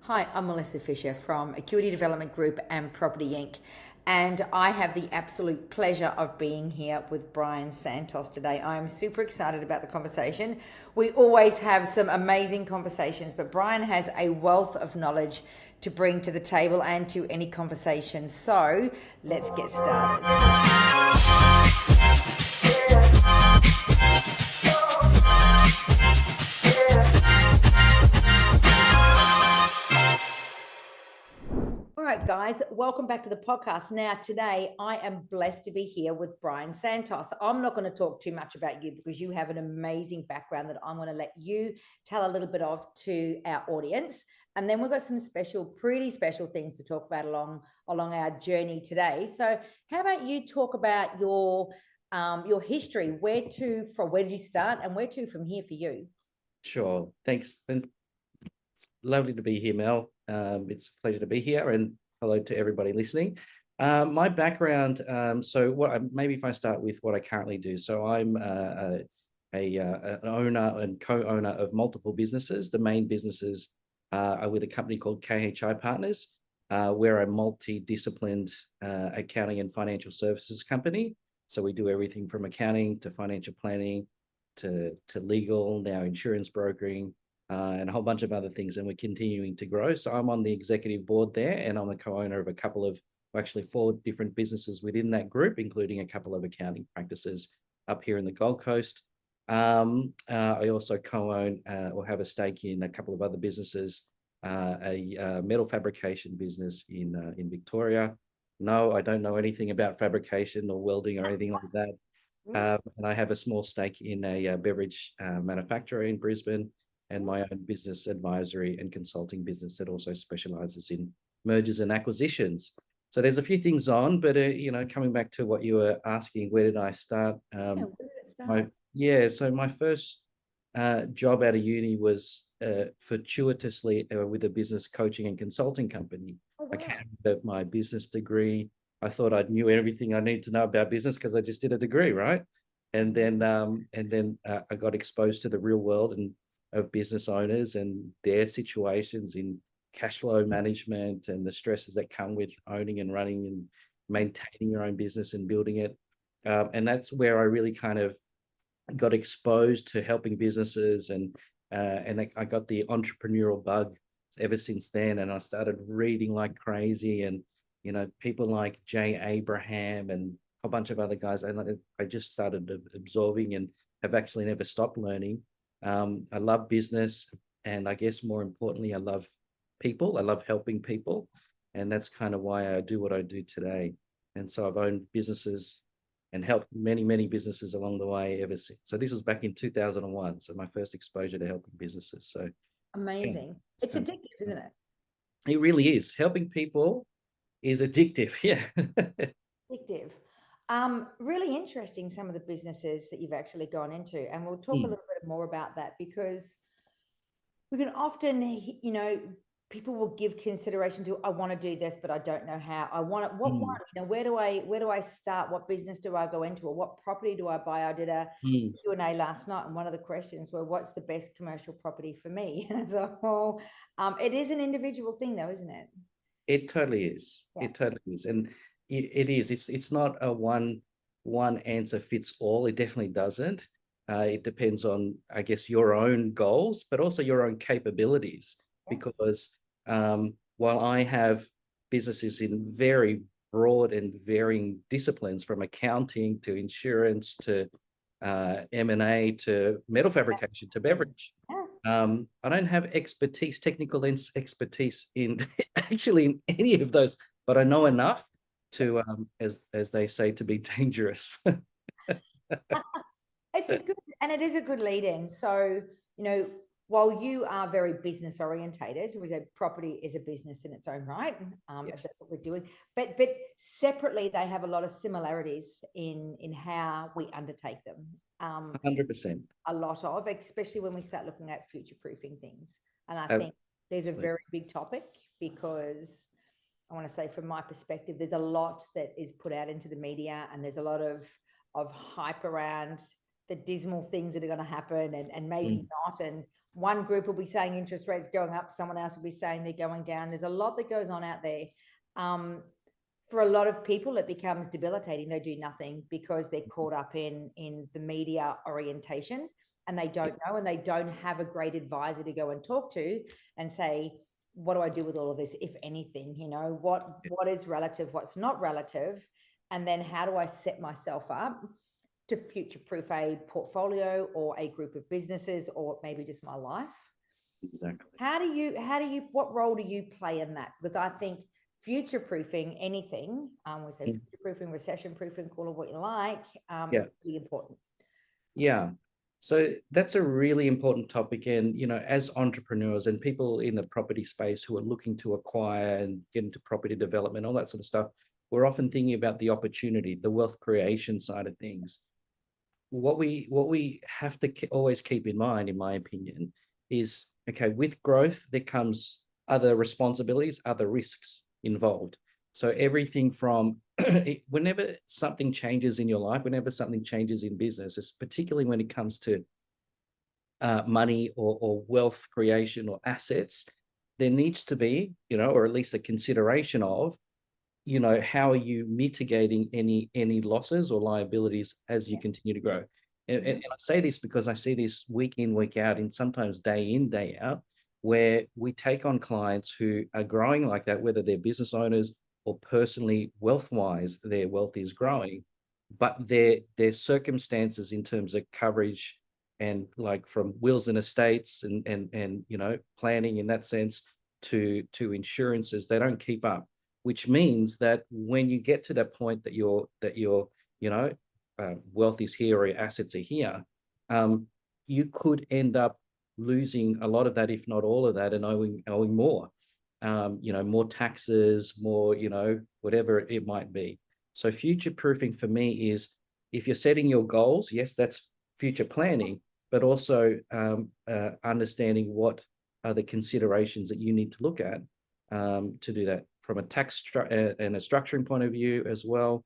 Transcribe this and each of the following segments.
Hi, I'm Melissa Fisher from Acuity Development Group and Property Inc. And I have the absolute pleasure of being here with Bryan Santos today. I'm super excited about the conversation. We always have some amazing conversations, but Bryan has a wealth of knowledge to bring to the table and to any conversation. So let's get started. All right, guys, welcome back to the podcast. Now, today I am blessed to be here with Bryan Santos. I'm not going to talk too much about you because you have an amazing background that I'm going to let you tell a little bit of to our audience. And then we've got some pretty special things to talk about along our journey today. So how about you talk about your history? Where did you start and where to from here for you? Sure. Thanks. And lovely to be here, Mel. It's a pleasure to be here, and hello to everybody listening. My background, maybe if I start with what I currently do. So I'm an owner and co-owner of multiple businesses. The main businesses are with a company called KHI Partners. We're a multidisciplined accounting and financial services company. So we do everything from accounting to financial planning to legal, now insurance brokering, and a whole bunch of other things, and we're continuing to grow. So I'm on the executive board there, and I'm a co-owner of actually 4 different businesses within that group, including a couple of accounting practices up here in the Gold Coast. I also co-own or have a stake in a couple of other businesses, a metal fabrication business in Victoria. No, I don't know anything about fabrication or welding or anything like that. And I have a small stake in a beverage manufacturer in Brisbane, and my own business advisory and consulting business that also specializes in mergers and acquisitions. So there's a few things on, but coming back to what you were asking, where did I start? Where did it start? So my first job out of uni was fortuitously with a business coaching and consulting company. Oh, wow. I came with my business degree. I thought I knew everything I needed to know about business because I just did a degree, right? And then I got exposed to the real world and of business owners and their situations in cash flow management and the stresses that come with owning and running and maintaining your own business and building it. And that's where I really kind of got exposed to helping businesses, and I got the entrepreneurial bug ever since then. And I started reading like crazy, and people like Jay Abraham and a bunch of other guys. And I just started absorbing and have actually never stopped learning. I love business, and I guess more importantly, I love people. I love helping people, and that's kind of why I do what I do today. And so I've owned businesses and helped many businesses along the way ever since. So this was back in 2001. So my first exposure to helping businesses. So Amazing. yeah, It's addictive, isn't it? it really is. Helping people is addictive. Yeah. Addictive. Really interesting, some of the businesses that you've actually gone into, and we'll talk a little bit more about that because we can often, people will give consideration to, I want to do this, but I don't know how. I want it. What one? Where do I start? What business do I go into, or what property do I buy? I did a Q&A last night, and one of the questions were, what's the best commercial property for me? And so, it is an individual thing, though, isn't it? It totally is. Yeah. It totally is. And it is. It's not a one answer fits all. It definitely doesn't. It depends on, I guess, your own goals, but also your own capabilities. Because while I have businesses in very broad and varying disciplines, from accounting to insurance to M&A to metal fabrication to beverage, I don't have technical expertise in actually in any of those, but I know enough to, as they say, to be dangerous. It is a good lead in. So, while you are very business orientated, we say property is a business in its own right. Yes. That's what we're doing. But separately, they have a lot of similarities in how we undertake them. 100%. A lot of, especially when we start looking at future proofing things. And I think there's a Absolutely. very big topic, because I want to say, from my perspective, there's a lot that is put out into the media, and there's a lot of hype around the dismal things that are going to happen and maybe not. And one group will be saying interest rates going up, someone else will be saying they're going down. There's a lot that goes on out there. For a lot of people, it becomes debilitating. They do nothing because they're caught up in the media orientation, and they don't know, and they don't have a great advisor to go and talk to and say, what do I do with all of this, if anything? You know, what is relative, what's not relative, and then how do I set myself up to future-proof a portfolio or a group of businesses, or maybe just my life? Exactly. What role do you play in that? Because I think future-proofing anything, we say future-proofing, recession-proofing, call it what you like, is really important. Yeah. So that's a really important topic. And, you know, as entrepreneurs and people in the property space who are looking to acquire and get into property development, all that sort of stuff, we're often thinking about the opportunity, the wealth creation side of things. What we have to always keep in mind, in my opinion, is, okay, with growth, there comes other responsibilities, other risks involved. So everything from whenever something changes in your life, whenever something changes in business, particularly when it comes to money or wealth creation or assets, there needs to be, you know, or at least a consideration of, you know, how are you mitigating any losses or liabilities as you continue to grow? And I say this because I see this week in, week out, and sometimes day in, day out, where we take on clients who are growing like that, whether they're business owners or personally wealth-wise, their wealth is growing, but their circumstances in terms of coverage and like from wills and estates and you know, planning in that sense to insurances, they don't keep up, which means that when you get to that point that your you know, wealth is here or your assets are here, you could end up losing a lot of that, if not all of that, and owing more, you know, more taxes, more, you know, whatever it might be. So future proofing for me is, if you're setting your goals, yes, that's future planning, but also understanding what are the considerations that you need to look at to do that from a tax and a structuring point of view as well,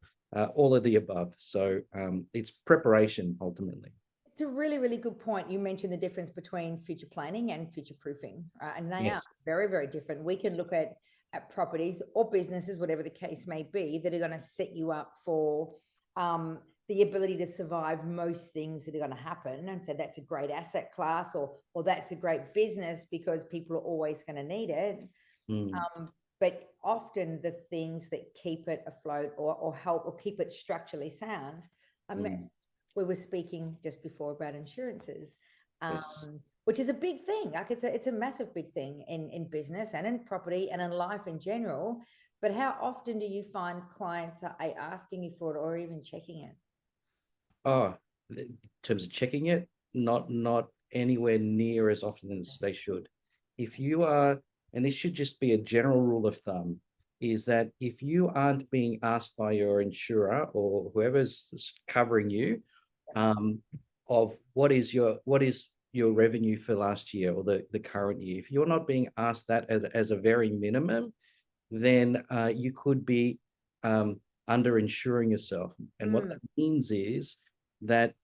all of the above. So it's preparation ultimately. It's a really, really good point. You mentioned the difference between future planning and future proofing, and they are very, very different. We can look at properties or businesses, whatever the case may be, that are going to set you up for the ability to survive most things that are going to happen. And so that's a great asset class, or that's a great business because people are always going to need it. But often the things that keep it afloat or help or keep it structurally sound are missed. We were speaking just before about insurances, which is a big thing. Like it's a massive big thing in business and in property and in life in general. But how often do you find clients are asking you for it or even checking it? Oh, in terms of checking it, not anywhere near as often as they should. If you are, and this should just be a general rule of thumb, is that if you aren't being asked by your insurer or whoever's covering you, of what is your revenue for last year or the current year, if you're not being asked that as a very minimum, then you could be under-insuring yourself. And what that means is that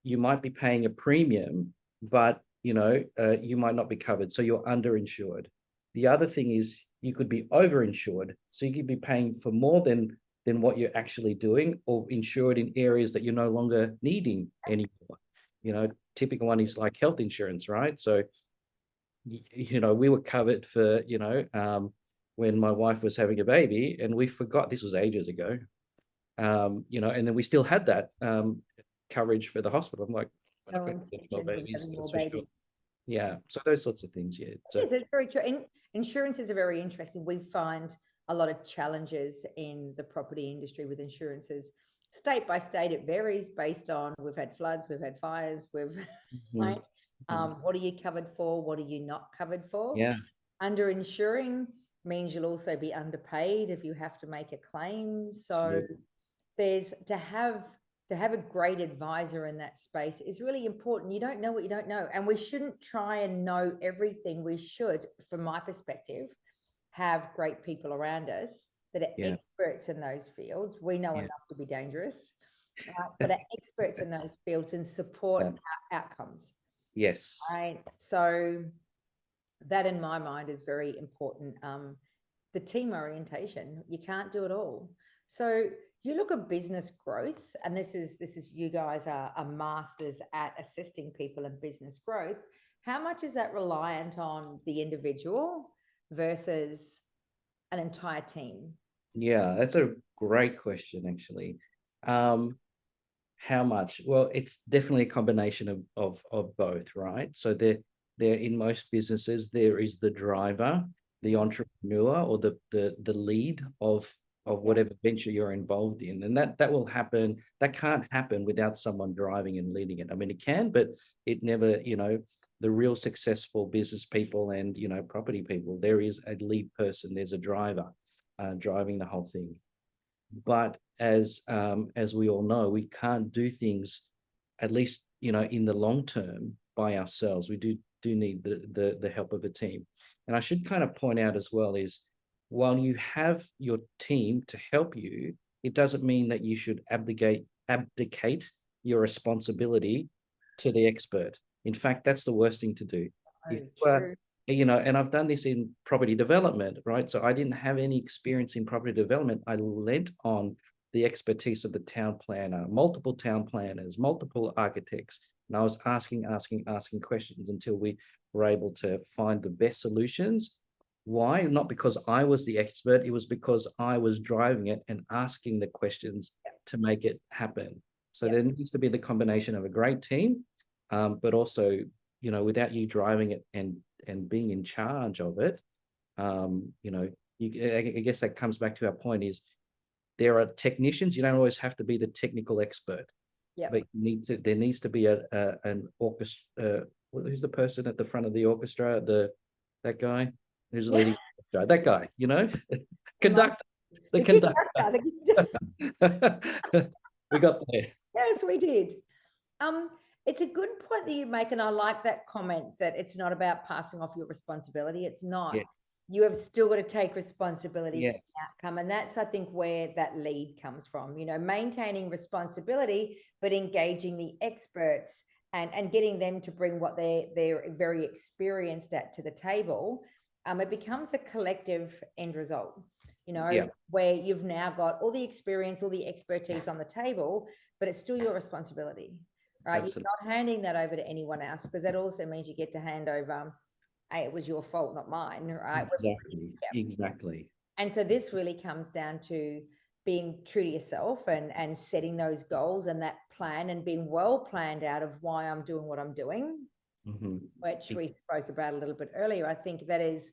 you might be paying a premium, but you know, you might not be covered, so you're under-insured. The other thing is you could be over-insured, so you could be paying for more than what you're actually doing, or insured in areas that you're no longer needing anymore. You know, typical one is like health insurance, right? So, you know, we were covered for, you know, when my wife was having a baby, and we forgot, this was ages ago, you know, and then we still had that coverage for the hospital. I'm like, No intentions of having more babies. Yeah, so those sorts of things, yeah. So yes, it's very true. Insurances are very interesting. We find a lot of challenges in the property industry with insurances. State by state, it varies based on, we've had floods, we've had fires, right? What are you covered for? What are you not covered for? Yeah. Under insuring means you'll also be underpaid if you have to make a claim. So there's to have a great advisor in that space is really important. You don't know what you don't know. And we shouldn't try and know everything. We should, from my perspective, have great people around us that are experts in those fields. We know enough to be dangerous, but are experts in those fields and support our outcomes. Yes. right? So that in my mind is very important. The team orientation, you can't do it all. So you look at business growth, and this is you guys are masters at assisting people in business growth. How much is that reliant on the individual versus an entire team? Yeah, that's a great question, actually. How much? Well, it's definitely a combination of both, right? So there in most businesses, there is the driver, the entrepreneur, or the lead of whatever venture you're involved in. And that will happen, that can't happen without someone driving and leading it. I mean, it can, but it never, the real successful business people and property people, there is a lead person, there's a driver driving the whole thing. But as we all know, we can't do things, at least in the long term, by ourselves. We do need the help of a team. And I should kind of point out as well is, while you have your team to help you, it doesn't mean that you should abdicate your responsibility to the expert. In fact, that's the worst thing to do. If you are, and I've done this in property development, right? So I didn't have any experience in property development. I lent on the expertise of the town planner, multiple town planners, multiple architects, and I was asking questions until we were able to find the best solutions. Why? Not because I was the expert, it was because I was driving it and asking the questions to make it happen. So there needs to be the combination of a great team, but also, without you driving it and being in charge of it, I guess that comes back to our point is, there are technicians. You don't always have to be the technical expert. Yeah. But there needs to be an orchestra. Who's the person at the front of the orchestra? That guy who's leading that guy, conductor. The conductor. We got there. Yes, we did. It's a good point that you make, and I like that comment that it's not about passing off your responsibility. It's not. Yes. You have still got to take responsibility for Yes. the outcome. And that's, I think, where that lead comes from, maintaining responsibility, but engaging the experts and getting them to bring what they're very experienced at to the table. It becomes a collective end result, where you've now got all the experience, all the expertise on the table, but it's still your responsibility, right? Absolutely. You're not handing that over to anyone else, because that also means you get to hand over, hey, it was your fault, not mine, right? Exactly. And so this really comes down to being true to yourself and setting those goals and that plan, and being well planned out of why I'm doing what I'm doing, which we spoke about a little bit earlier. I think that is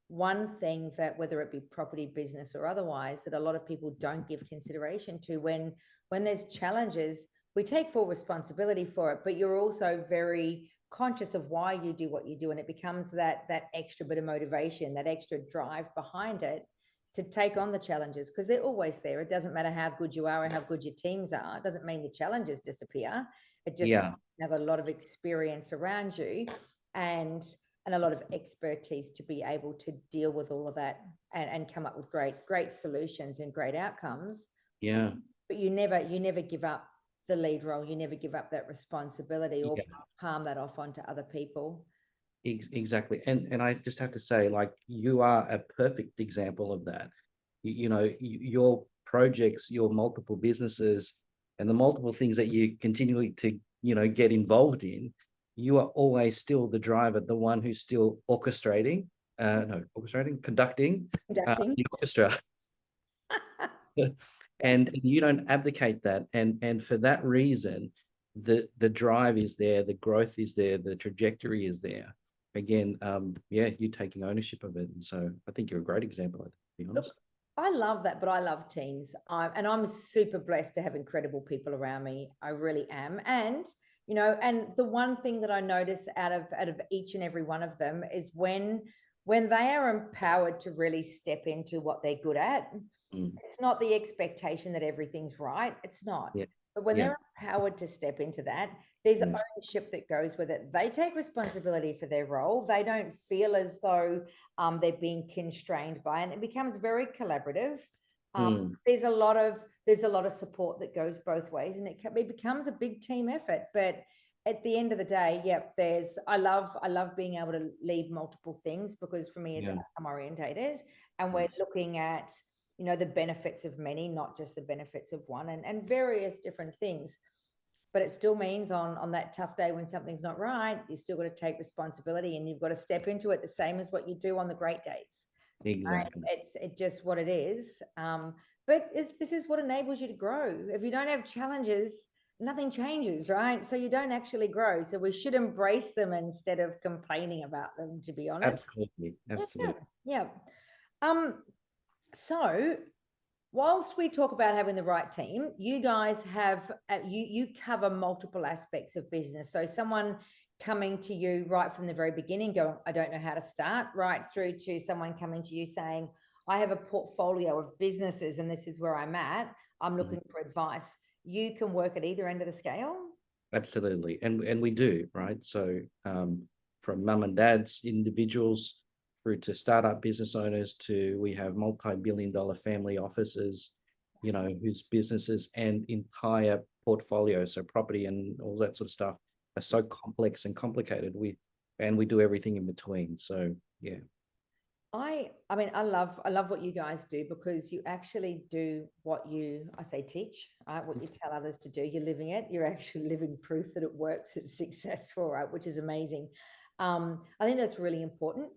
one thing that, whether it be property, business, or otherwise, that a lot of people don't give consideration to. When there's challenges, we take full responsibility for it, but you're also very conscious of why you do what you do, and it becomes that extra bit of motivation, that extra drive behind it to take on the challenges, because they're always there. It doesn't matter how good you are or how good your teams are. It doesn't mean the challenges disappear. It just means you have a lot of experience around you and a lot of expertise to be able to deal with all of that and come up with great solutions and great outcomes. Yeah. But you never give up the lead role. You never give up that responsibility or palm that off onto other people. Exactly. And I just have to say, like, you are a perfect example of that. Your projects, your multiple businesses, and the multiple things that you continually to, get involved in, you are always still the driver, the one who's still conducting the orchestra. And you don't abdicate that. And for that reason, the drive is there, the growth is there, the trajectory is there. Again, you taking ownership of it. And so I think you're a great example, to be honest. Look, I love that, but I love teams. And I'm super blessed to have incredible people around me. I really am. And, and the one thing that I notice out of each and every one of them is when they are empowered to really step into what they're good at, it's not the expectation that everything's right. It's not. Yeah. But when they're empowered to step into that, there's ownership that goes with it. They take responsibility for their role. They don't feel as though they're being constrained by it. And it becomes very collaborative. There's a lot of support that goes both ways, and it becomes a big team effort. But at the end of the day, yep, I love being able to lead multiple things, because for me, it's Yeah, outcome orientated, and we're yes, looking at, the benefits of many, not just the benefits of one, and various different things. But it still means on that tough day when something's not right, you still got to take responsibility, and you've got to step into it the same as what you do on the great days. Right? exactly. It's just what it is. But this is what enables you to grow. If you don't have challenges, nothing changes, right? So you don't actually grow. So we should embrace them instead of complaining about them, to be honest. Absolutely, Yeah, absolutely. yeah. Um, so whilst we talk about having the right team, you guys have you cover multiple aspects of business. So someone coming to you right from the very beginning, going, I don't know how to start, right through to someone coming to you saying, I have a portfolio of businesses and this is where I'm at. I'm Mhm. looking for advice. You can work at either end of the scale. Absolutely, and we do, right? So from mum and dads, individuals, through to startup business owners, to we have multi-billion-dollar family offices, whose businesses and entire portfolios, so property and all that sort of stuff, are so complex and complicated. We do everything in between. So yeah. I mean, I love what you guys do, because you actually do what I say teach, right? What you tell others to do, you're living it. You're actually living proof that it works, it's successful, right? Which is amazing. I think that's really important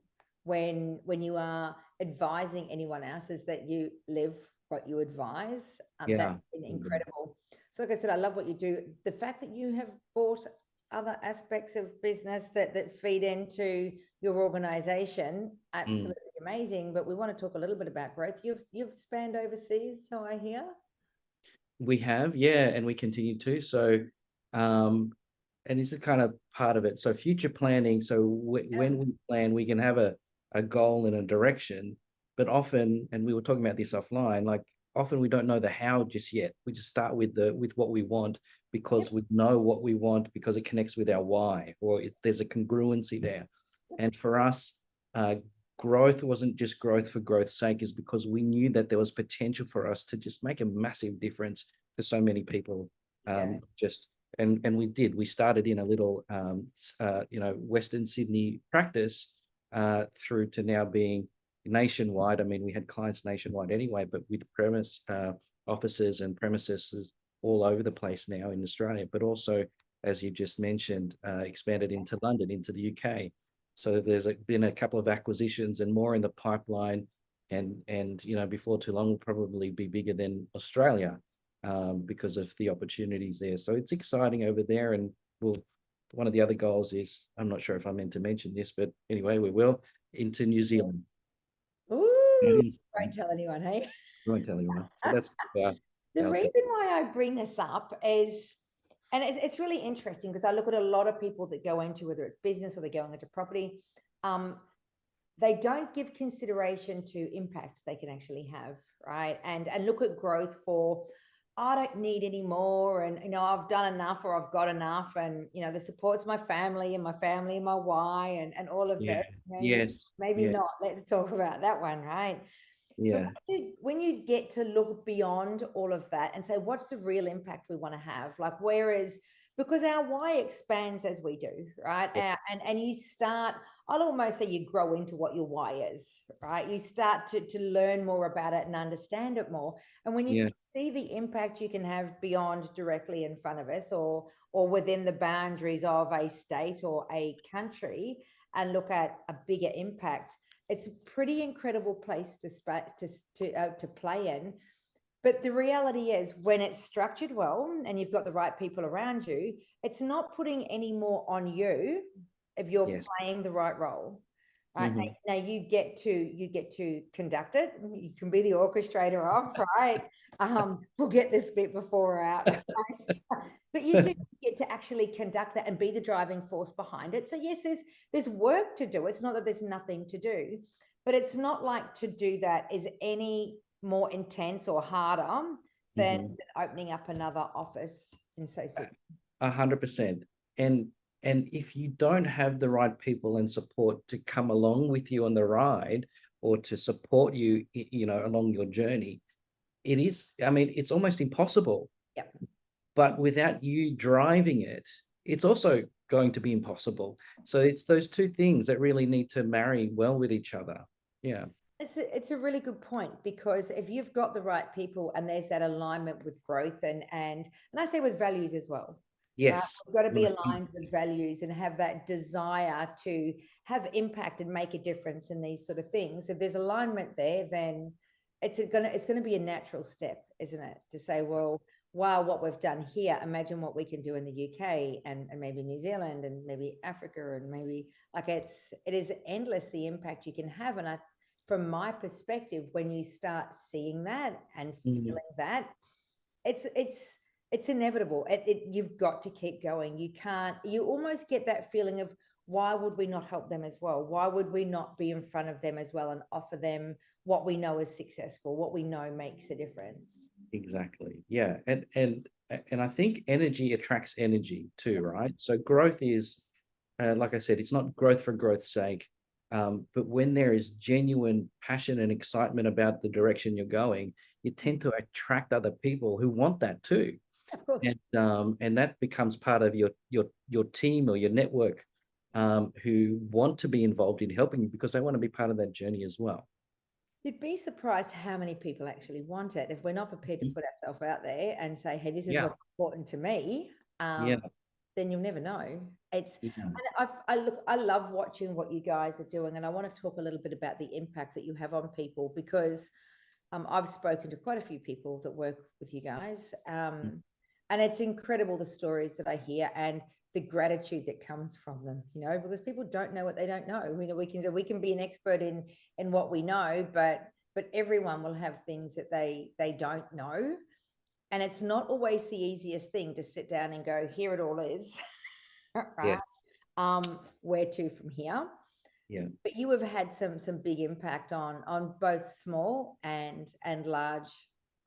when you are advising anyone else, is that you live what you advise. Yeah. That's been incredible. So like I said, I love what you do. The fact that you have brought other aspects of business that feed into your organization, Mm. absolutely amazing. But we want to talk a little bit about growth. You've spanned overseas, so I hear. We have, yeah, and we continue to. So, and this is kind of part of it. So, future planning. So, Yeah. when we plan, we can have a goal and a direction, but often, and we were talking about this offline, like often we don't know the how just yet. We just start with what we want, Yep. because we know what we want, because it connects with our why, or there's a congruency there. And for us, growth wasn't just growth for growth's sake, is because we knew that there was potential for us to just make a massive difference to so many people. Yeah. Just and we did. We started in a little Western Sydney practice, through to now being nationwide. I mean, we had clients nationwide anyway, but with offices and premises all over the place now in Australia, but also, as you just mentioned, expanded into London, into the UK. So there's been a couple of acquisitions and more in the pipeline, and before too long, will probably be bigger than Australia, because of the opportunities there. So it's exciting over there, and one of the other goals is, I'm not sure if I meant to mention this, but anyway, we will, into New Zealand. Ooh, Mhm. don't tell anyone, hey? I won't tell anyone. So that's The our reason why I bring this up is, and it's really interesting, because I look at a lot of people that go into, whether it's business or they're going into property, they don't give consideration to impact they can actually have, right? And look at growth for, I don't need any more, and I've done enough, or I've got enough, and the support's my family and my why, and all of Yeah. this. Yes. Maybe Yeah. not. Let's talk about that one, right? But Yeah. when you get to look beyond all of that and say, what's the real impact we want to have? Like, where is, because our why expands as we do, right? Yeah. And you start, I'll almost say you grow into what your why is, right? You start to learn more about it and understand it more. And when you Yeah. can see the impact you can have beyond directly in front of us, or within the boundaries of a state or a country, and look at a bigger impact, it's a pretty incredible place to play in. But the reality is, when it's structured well and you've got the right people around you, it's not putting any more on you if you're Yes. playing the right role. Right. Mhm. Now you get to conduct it. You can be the orchestrator of, right? We'll get this bit before we're out. Right? But you do get to actually conduct that and be the driving force behind it. So yes, there's work to do. It's not that there's nothing to do, but it's not like to do that is any more intense or harder than Mhm. opening up another office in Sydney. 100%. And if you don't have the right people and support to come along with you on the ride, or to support you, along your journey, it is, I mean, it's almost impossible. Yep. But without you driving it, it's also going to be impossible. So it's those two things that really need to marry well with each other. Yeah. It's a really good point, because if you've got the right people and there's that alignment with growth and I say with values as well, right? Yes. We've got to be Right. aligned with values and have that desire to have impact and make a difference in these sort of things. If there's alignment there, then it's gonna be a natural step, isn't it? To say, well, wow, what we've done here, imagine what we can do in the UK and maybe New Zealand and maybe Africa, and maybe like it is endless the impact you can have. And from my perspective, when you start seeing that and feeling that, it's inevitable. You've got to keep going. You can't. You almost get that feeling of, why would we not help them as well? Why would we not be in front of them as well and offer them what we know is successful, what we know makes a difference? Exactly. Yeah. And I think energy attracts energy too, right? So growth is, like I said, it's not growth for growth's sake. But when there is genuine passion and excitement about the direction you're going, you tend to attract other people who want that too. Of course. And that becomes part of your team or your network, who want to be involved in helping you because they want to be part of that journey as well. You'd be surprised how many people actually want it if we're not prepared to Mhm. put ourselves out there and say, hey, this is Yeah. what's important to me. Yeah. Then you'll never know. Yeah. And I love watching what you guys are doing, and I want to talk a little bit about the impact that you have on people, because I've spoken to quite a few people that work with you guys, and it's incredible the stories that I hear and the gratitude that comes from them. Because people don't know what they don't know. We can be an expert in what we know, but everyone will have things that they don't know, and it's not always the easiest thing to sit down and go, here it all is. Right? Yes. Where to from here? Yeah. But you have had some big impact on both small and large,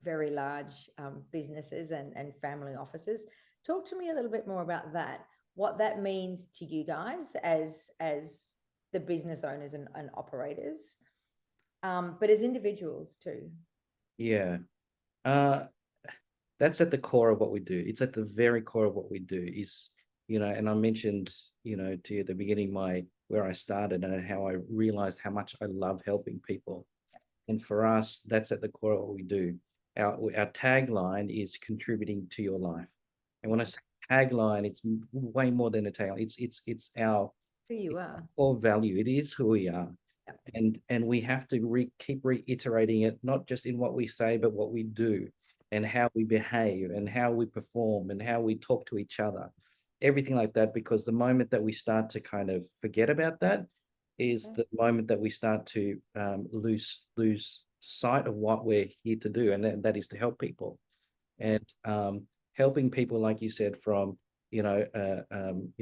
very large businesses and family offices. Talk to me a little bit more about that. What that means to you guys as the business owners and operators, but as individuals too. Yeah. Uh, that's at the core of what we do. It's at the very core of what we do is, and I mentioned, to you at the beginning, where I started and how I realized how much I love helping people. And for us, that's at the core of what we do. Our tagline is contributing to your life. And when I say tagline, it's way more than a tagline. It's our Who you it's are. core value. It is who we are. And we have to keep reiterating it, not just in what we say, but what we do and how we behave and how we perform and how we talk to each other, everything like that. Because the moment that we start to kind of forget about that is the moment that we start to lose sight of what we're here to do, and that is to help people. And helping people, like you said, from an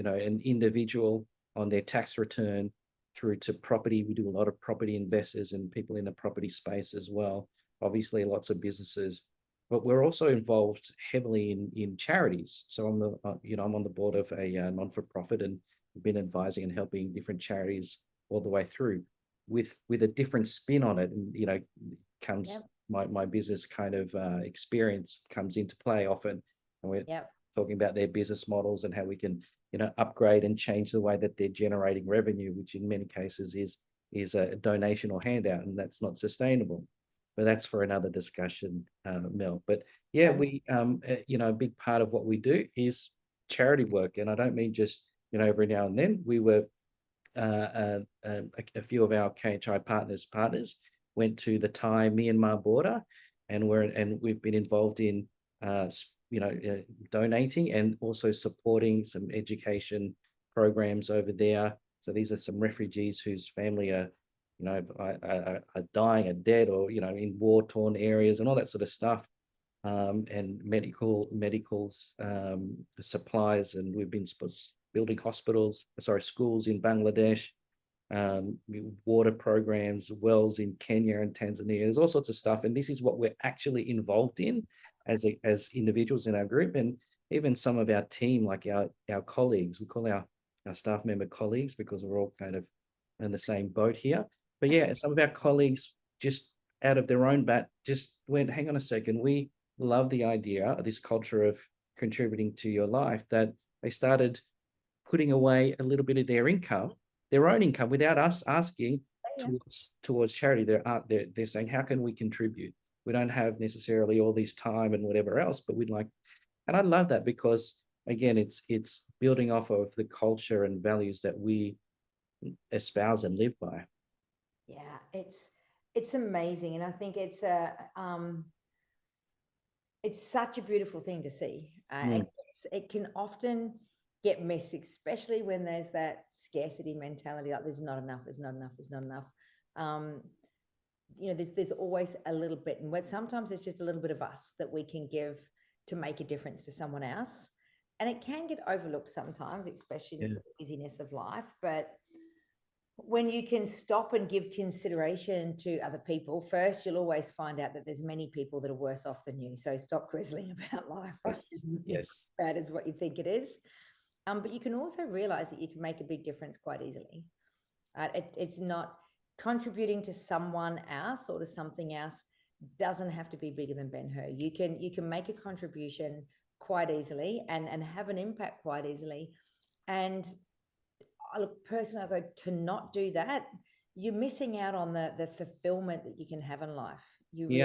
individual on their tax return through to property. We do a lot of property investors and people in the property space as well. Obviously, lots of businesses, but we're also involved heavily in charities. So I'm on the board of a non-for-profit, and we've been advising and helping different charities all the way through, with a different spin on it. And comes my business kind of experience comes into play often, and we're talking about their business models and how we can upgrade and change the way that they're generating revenue, which in many cases is a donation or handout, and that's not sustainable. But that's for another discussion, Mel. But yeah, we a big part of what we do is charity work, and I don't mean just every now and then. We were a few of our KHI partners went to the Thai Myanmar border, and we've been involved in donating and also supporting some education programs over there. So these are some refugees whose family are dying, are dead, or in war-torn areas and all that sort of stuff. And medicals, supplies, and we've been building schools in Bangladesh, water programs, wells in Kenya and Tanzania. There's all sorts of stuff, and this is what we're actually involved in as individuals in our group, and even some of our team, like our colleagues. We call our staff member colleagues because we're all kind of in the same boat here. But yeah, some of our colleagues just out of their own bat just went, hang on a second, we love the idea of this culture of contributing to your life, that They started putting away a little bit of their income, their own income, without us asking Yeah. towards charity. They're saying, how can we contribute? We don't have necessarily all this time and whatever else, but we'd like, and I love that because again, it's building off of the culture and values that we espouse and live by. Yeah, it's amazing, and I think it's such a beautiful thing to see. It can often get missed, especially when there's that scarcity mentality, like there's not enough, there's not enough, there's not enough. There's always a little bit, and sometimes it's just a little bit of us that we can give to make a difference to someone else. And it can get overlooked sometimes, especially in the busyness of life. But when you can stop and give consideration to other people, first, you'll always find out that there's many people that are worse off than you. So stop grizzling about life, right? Yes. It's bad as what you think it is. But you can also realize that you can make a big difference quite easily. It's not contributing to someone else or to something else doesn't have to be bigger than Ben-Hur. You can make a contribution quite easily and have an impact quite easily. And personally, I go, to not do that, you're missing out on the fulfillment that you can have in life. You really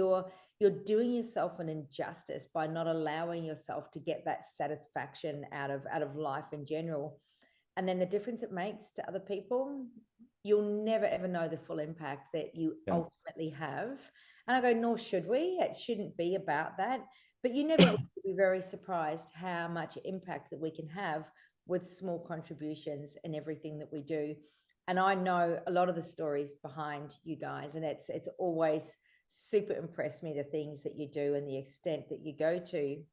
are. You're doing yourself an injustice by not allowing yourself to get that satisfaction out of life in general. And then the difference it makes to other people, you'll never ever know the full impact that you ultimately have. And I go, nor should we. It shouldn't be about that. But you never be very surprised how much impact that we can have with small contributions in everything that we do. And I know a lot of the stories behind you guys, and it's always super impressed me, the things that you do and the extent that you go to.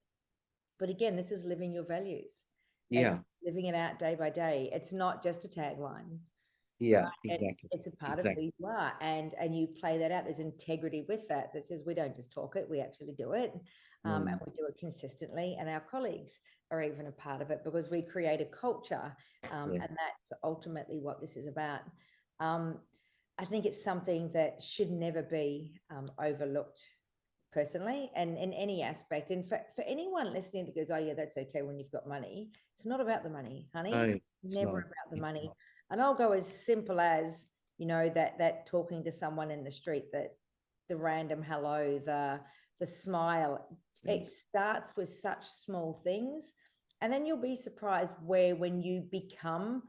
But again, this is living your values. Yeah. It's living it out day by day. It's not just a tagline. Yeah, right? exactly. It's a part of who you are, and you play that out. There's integrity with that says we don't just talk it, we actually do it. And we do it consistently, and our colleagues are even a part of it because we create a culture, and that's ultimately what this is about. I think it's something that should never be overlooked personally, and in any aspect. And for anyone listening that goes, oh yeah, that's okay when you've got money, it's not about the money, honey. No, never about the money. And I'll go as simple as, that talking to someone in the street, that the random hello, the smile, it starts with such small things. And then you'll be surprised where, when you become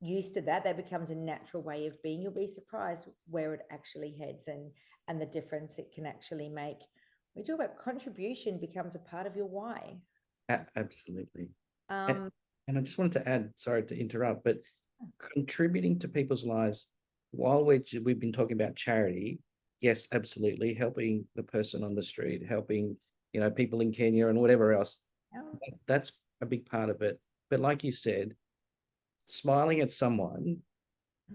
used to that becomes a natural way of being, you'll be surprised where it actually heads, and the difference it can actually make. We talk about contribution becomes a part of your why. Absolutely. And I just wanted to add, sorry to interrupt, but contributing to people's lives while we've been talking about charity, yes, absolutely, helping the person on the street, helping people in Kenya and whatever else, that's a big part of it. But like you said, smiling at someone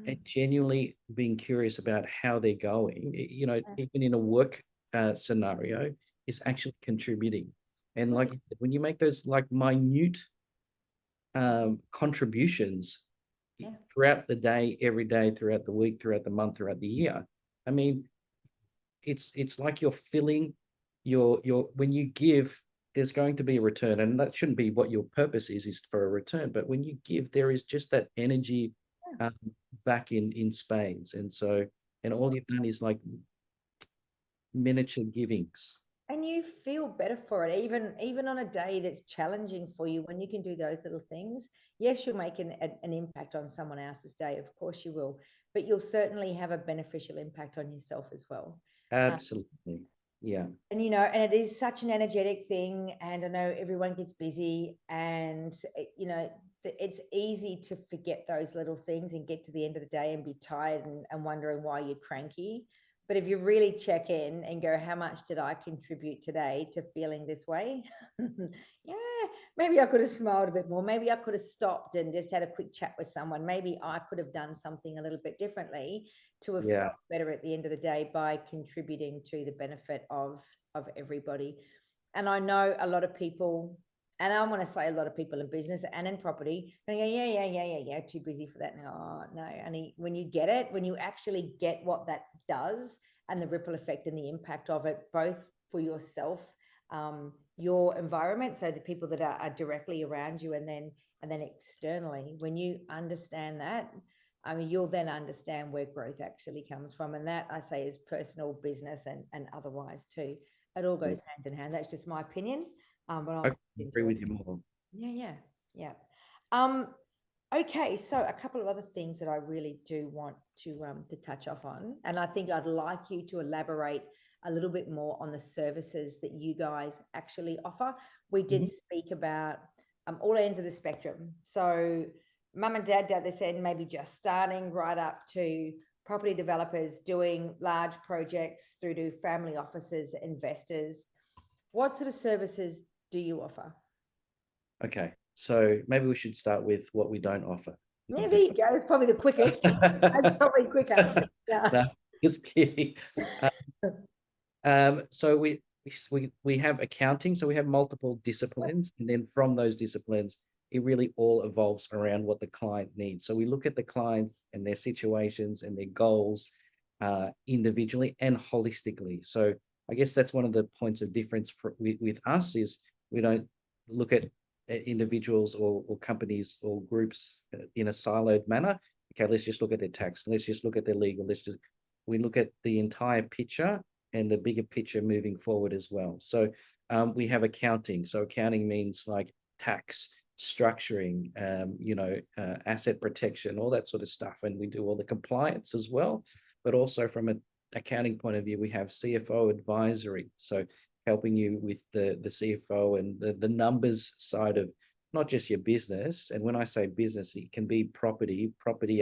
and genuinely being curious about how they're going, even in a work scenario, is actually contributing. And like when you make those like minute contributions throughout the day, every day, throughout the week, throughout the month, throughout the year, I mean, it's like you're filling your when you give, there's going to be a return, and that shouldn't be what your purpose is for a return. But when you give, there is just that energy back in spades. And so, and all you've done is like miniature givings. And you feel better for it, even on a day that's challenging for you. When you can do those little things, yes, you'll make an impact on someone else's day, of course you will, but you'll certainly have a beneficial impact on yourself as well. Absolutely. Yeah. And and it is such an energetic thing, and I know everyone gets busy, and it's easy to forget those little things and get to the end of the day and be tired and wondering why you're cranky. But if you really check in and go, how much did I contribute today to feeling this way? Yeah, maybe I could have smiled a bit more. Maybe I could have stopped and just had a quick chat with someone. Maybe I could have done something a little bit differently to have felt better at the end of the day by contributing to the benefit of everybody. And I know a lot of people, and I want to say a lot of people in business and in property, and go, yeah, too busy for that. No, and when you get it, when you actually get what that does and the ripple effect and the impact of it, both for yourself your environment, so the people that are directly around you, and then externally. When you understand that, I mean, you'll then understand where growth actually comes from. And that, I say, is personal, business, and otherwise too. It all goes hand in hand. That's just my opinion. But I agree with you more. Yeah. Okay, so a couple of other things that I really do want to touch off on, and I think I'd like you to elaborate a little bit more on the services that you guys actually offer. We did speak about all ends of the spectrum. So mum and dad, they said maybe just starting, right up to property developers doing large projects, through to family offices, investors. What sort of services do you offer? Okay, so maybe we should start with what we don't offer. Yeah, there you go. It's probably the quickest. That's probably quicker. Yeah. No, just kidding. So we have accounting, so we have multiple disciplines, and then from those disciplines, it really all evolves around what the client needs. So we look at the clients and their situations and their goals individually and holistically. So I guess that's one of the points of difference with us, is we don't look at individuals or companies or groups in a siloed manner. Okay, let's just look at their tax. Let's just look at their legal. We look at the entire picture and the bigger picture moving forward as well. So we have accounting. So accounting means like tax, structuring, asset protection, all that sort of stuff. And we do all the compliance as well. But also from an accounting point of view, we have CFO advisory. So helping you with the CFO and the numbers side of not just your business. And when I say business, it can be property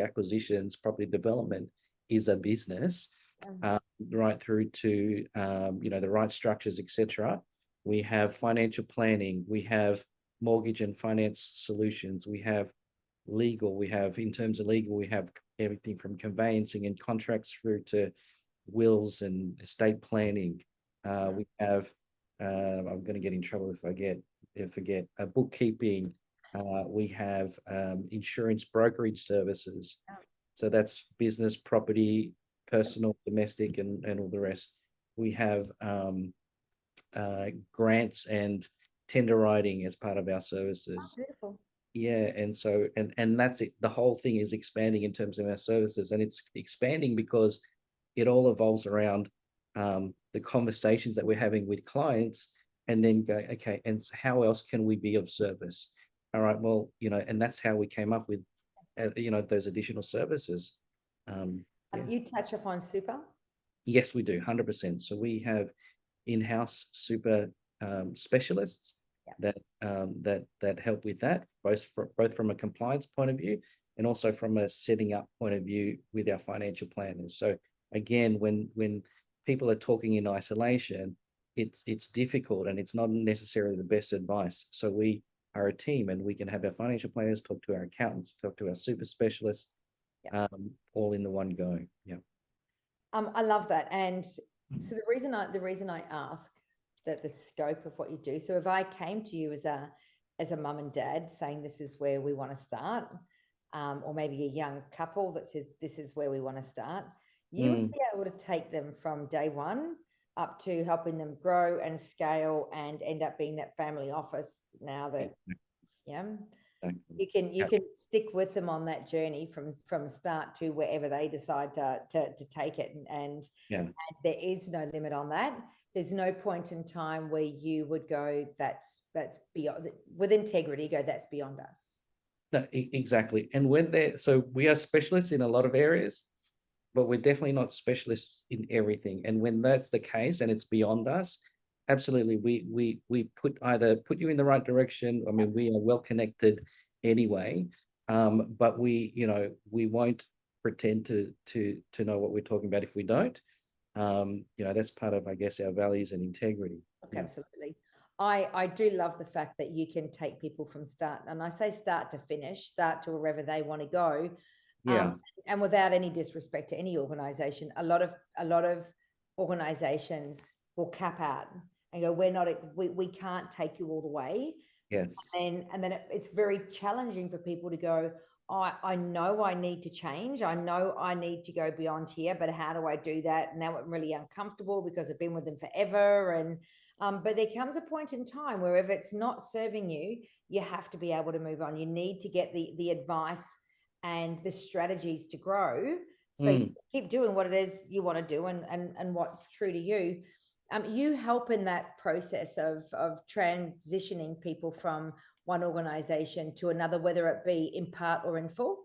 acquisitions, property development is a business, right through to the right structures, etc. We have financial planning, we have mortgage and finance solutions, we have legal, we have, in terms of legal, we have everything from conveyancing and contracts through to wills and estate planning. We have I'm going to get in trouble if I forget bookkeeping. We have insurance brokerage services. So that's business, property, personal, domestic, and all the rest. We have grants and tender writing as part of our services. Oh, beautiful. Yeah, and so and that's it. The whole thing is expanding in terms of our services, and it's expanding because it all evolves around the conversations that we're having with clients, and then go, okay, and how else can we be of service? All right, well, and that's how we came up with, those additional services. You touch upon super? Yes, we do, 100%. So we have in-house super specialists that help with that, both from a compliance point of view and also from a setting up point of view with our financial planners. So again, when people are talking in isolation, it's difficult and it's not necessarily the best advice. So we are a team, and we can have our financial planners talk to our accountants, talk to our super specialists, all in the one go. Yeah. I love that. And so the reason I ask that the scope of what you do. So if I came to you as a mum and dad saying this is where we want to start, or maybe a young couple that says this is where we want to start, you would be able to take them from day one up to helping them grow and scale and end up being that family office. Now that you can stick with them on that journey from start to wherever they decide to take it, and there is no limit on that. There's no point in time where you would go, that's beyond, with integrity, go, that's beyond us. No, exactly. And so we are specialists in a lot of areas, but we're definitely not specialists in everything. And when that's the case and it's beyond us, absolutely, we put you in the right direction. I mean, we are well connected anyway, but we won't pretend to know what we're talking about if we don't. That's part of, I guess, our values and integrity. Okay, absolutely. I do love the fact that you can take people from start, and I say start to finish, start to wherever they want to go. And without any disrespect to any organization, a lot of organizations will cap out and go, we can't take you all the way. Yes. And then it's very challenging for people to go, I know I need to change. I know I need to go beyond here, but how do I do that? Now I'm really uncomfortable because I've been with them forever. And but there comes a point in time where if it's not serving you, you have to be able to move on. You need to get the advice and the strategies to grow. So you keep doing what it is you want to do and what's true to you. You help in that process of transitioning people from one organization to another, whether it be in part or in full?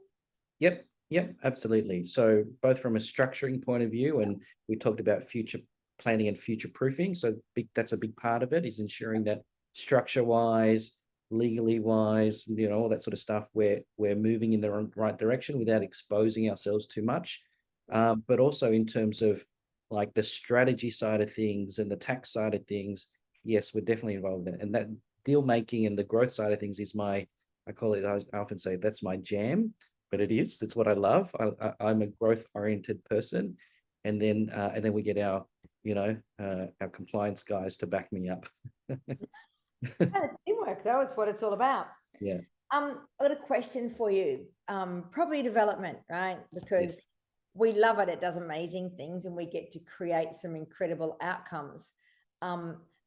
Yep, yep, absolutely. So both from a structuring point of view, and we talked about future planning and future proofing. So that's a big part of it, is ensuring that structure wise, legally wise, all that sort of stuff, we're moving in the right direction without exposing ourselves too much. But also in terms of like the strategy side of things and the tax side of things, yes, we're definitely involved in it. And that deal making and the growth side of things is I call it, I often say that's my jam, but that's what I love. I'm a growth oriented person. And then we get our compliance guys to back me up. Teamwork, though, it's what it's all about. Yeah. I've got a question for you. Property development, right? Because Yes. we love it. It does amazing things and we get to create some incredible outcomes.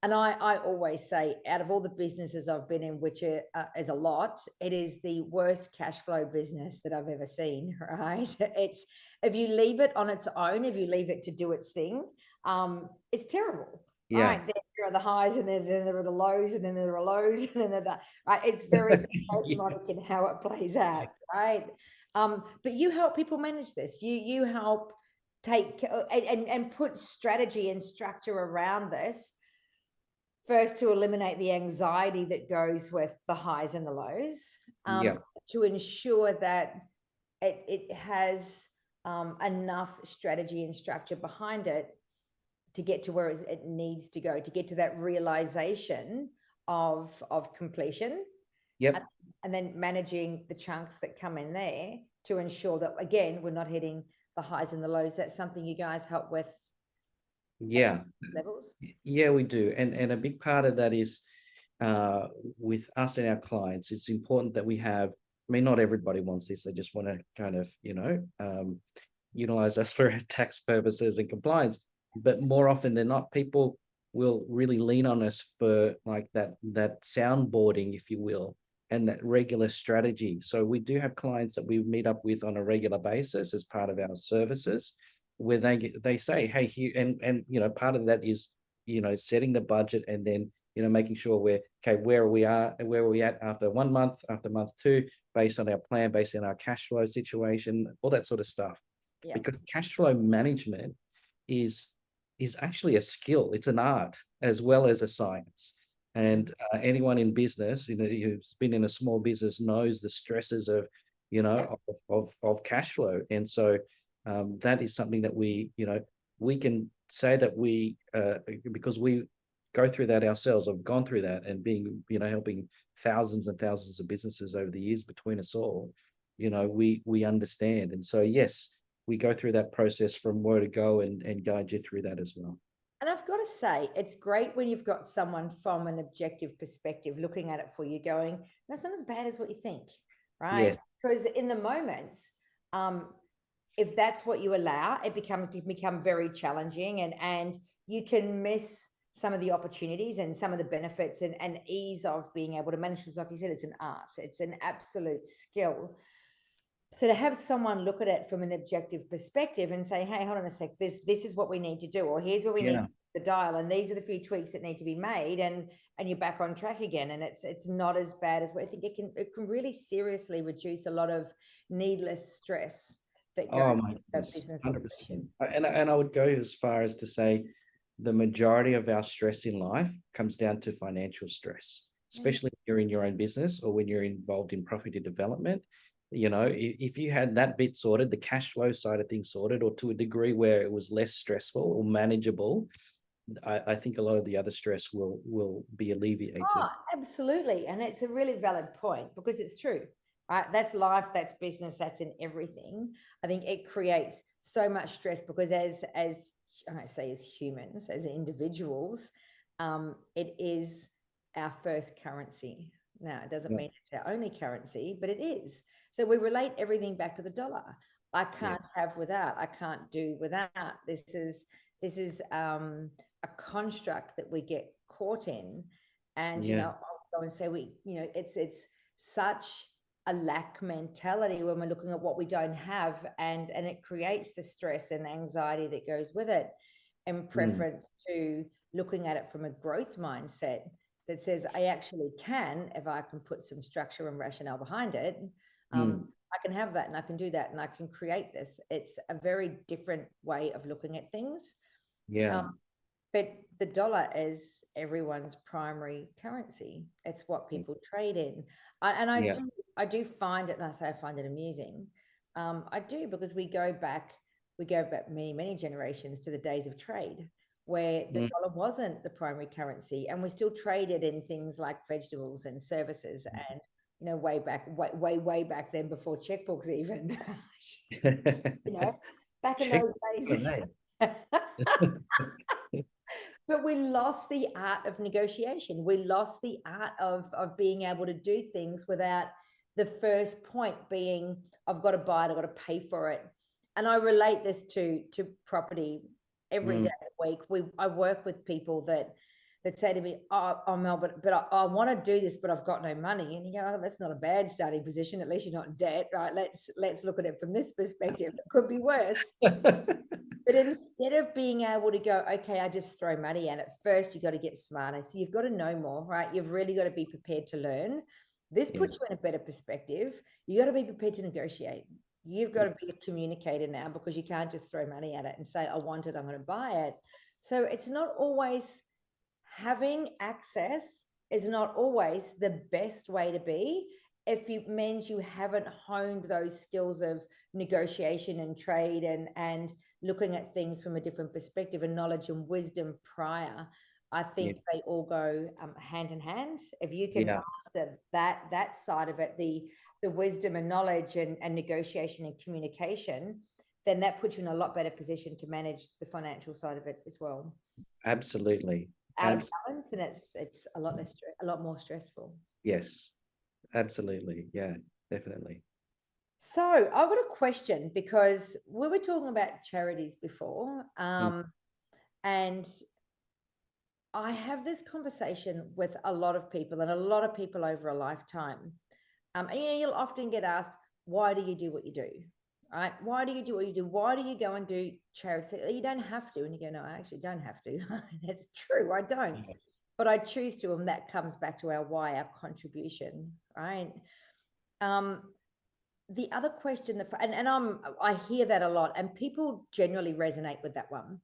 And I always say, out of all the businesses I've been in, which is a lot, it is the worst cash flow business that I've ever seen, right? It's, if you leave it on its own, if you leave it to do its thing, it's terrible. Yeah. Right. There are the highs and then there are the lows and then there are lows and then there are the, right. It's very spasmodic in how it plays out. Right. But you help people manage this. You help take and put strategy and structure around this. First, to eliminate the anxiety that goes with the highs and the lows, to ensure that it has enough strategy and structure behind it to get to where it needs to go, to get to that realization of completion. Yep. And then managing the chunks that come in there to ensure that, again, we're not hitting the highs and the lows. That's something you guys help with. Yeah. Levels. Yeah, we do. And a big part of that is with us and our clients, it's important that we have, I mean, not everybody wants this. They just want to kind of, utilize us for tax purposes and compliance. But more often than not, people will really lean on us for like that soundboarding, if you will, and that regular strategy. So we do have clients that we meet up with on a regular basis as part of our services, where they say, hey, here, and part of that is setting the budget, and then making sure we're okay where are we at after 1 month, after month 2, based on our plan, based on our cash flow situation, all that sort of stuff. Yeah. Because cash flow management is actually a skill. It's an art as well as a science. And anyone in business, who's been in a small business, knows the stresses of of cash flow. And so that is something that we can say that we because we go through that ourselves. I've gone through that, and being helping thousands and thousands of businesses over the years between us all, we understand. And so yes, we go through that process from where to go and guide you through that as well. And I've got to say, it's great when you've got someone from an objective perspective looking at it for you, going, that's not as bad as what you think, right? Yes. Because in the moments, if that's what you allow, it can become very challenging, and you can miss some of the opportunities and some of the benefits and ease of being able to manage this. Like you said, it's an art, it's an absolute skill. So to have someone look at it from an objective perspective and say, hey, hold on a sec, this is what we need to do, or here's what we need to the dial, and these are the few tweaks that need to be made, and you're back on track again. And it's not as bad as what I think. It can really seriously reduce a lot of needless stress that goes with business 100%. operation. And I would go as far as to say the majority of our stress in life comes down to financial stress, especially if you're in your own business or when you're involved in property development. If you had that bit sorted, the cash flow side of things sorted, or to a degree where it was less stressful or manageable, I think a lot of the other stress will be alleviated. Oh, absolutely. And it's a really valid point, because it's true, right? That's life, that's business, that's in everything. I think it creates so much stress because as I say, as humans, as individuals, it is our first currency, Now, it doesn't Yeah. mean it's our only currency, but it is. So we relate everything back to the dollar. I Yeah. can't have without, I can't do without. This is a construct that we get caught in. And, Yeah. I'll go and say it's such a lack mentality when we're looking at what we don't have, and it creates the stress and anxiety that goes with it, in preference to looking at it from a growth mindset that says I actually can, if I can put some structure and rationale behind it, I can have that and I can do that and I can create this. It's a very different way of looking at things. Yeah. But the dollar is everyone's primary currency. It's what people trade in. And Yeah. I do find it, and I say I find it amusing. I do, because we go back many, many generations to the days of trade, where the dollar wasn't the primary currency, and we still traded in things like vegetables and services, and way back, way back then, before checkbooks even. Back in Check those the days. name. But we lost the art of negotiation. We lost the art of being able to do things without the first point being, I've got to buy it, I've got to pay for it. And I relate this to property every day of the week. I work with people that say to me, oh Mel, but I want to do this, but I've got no money. And you go, oh, that's not a bad starting position. At least you're not in debt, right? Let's look at it from this perspective. It could be worse. But instead of being able to go, okay, I just throw money at it, first you've got to get smarter. So you've got to know more, right? You've really got to be prepared to learn. This puts you in a better perspective. You got to be prepared to negotiate. You've got to be a communicator now, because you can't just throw money at it and say, I want it, I'm going to buy it. So it's not always, having access is not always the best way to be, if it means you haven't honed those skills of negotiation and trade, and looking at things from a different perspective, and knowledge and wisdom prior. I think they all go hand in hand. If you can master that side of it, the wisdom and knowledge and negotiation and communication, then that puts you in a lot better position to manage the financial side of it as well. Absolutely. Out of balance, and it's a lot more stressful. Yes, absolutely. Yeah, definitely. So I've got a question, because we were talking about charities before, and I have this conversation with a lot of people, and a lot of people over a lifetime. And you'll often get asked, why do you do what you do? Right? Why do you do what you do? Why do you go and do charity? You don't have to. And you go, no, I actually don't have to. It's true, I don't. But I choose to, and that comes back to our why, our contribution, right? The other question I hear that a lot, and people generally resonate with that one.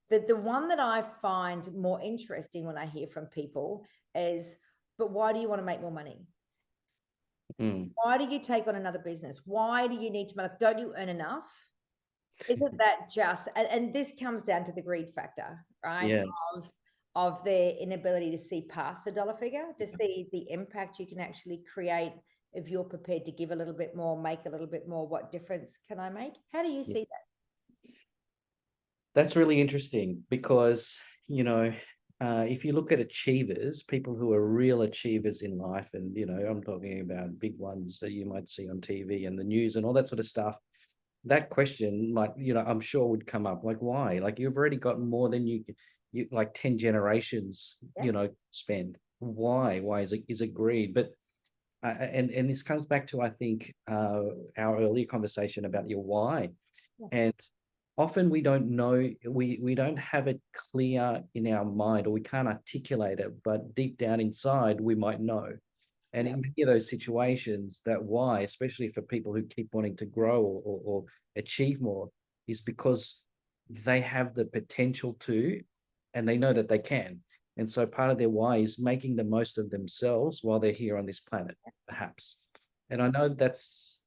The one that I find more interesting when I hear from people is, but why do you want to make more money? Why do you take on another business? Why do you need to make, don't you earn enough? Isn't that just, and this comes down to the greed factor, right? Yeah. Of their inability to see past a dollar figure, to see the impact you can actually create. If you're prepared to give a little bit more, make a little bit more, what difference can I make? How do you see that? That's really interesting, because, if you look at achievers, people who are real achievers in life, and, I'm talking about big ones that you might see on TV and the news and all that sort of stuff, that question might, I'm sure would come up, like, why? Like, you've already got more than you like 10 generations, spend. Why? Why is it greed? But and this comes back to, I think, our earlier conversation about your why. And often we don't know, we don't have it clear in our mind, or we can't articulate it, but deep down inside we might know. And in many of those situations, that why, especially for people who keep wanting to grow or achieve more, is because they have the potential to, and they know that they can. And so part of their why is making the most of themselves while they're here on this planet, perhaps. And I know that's,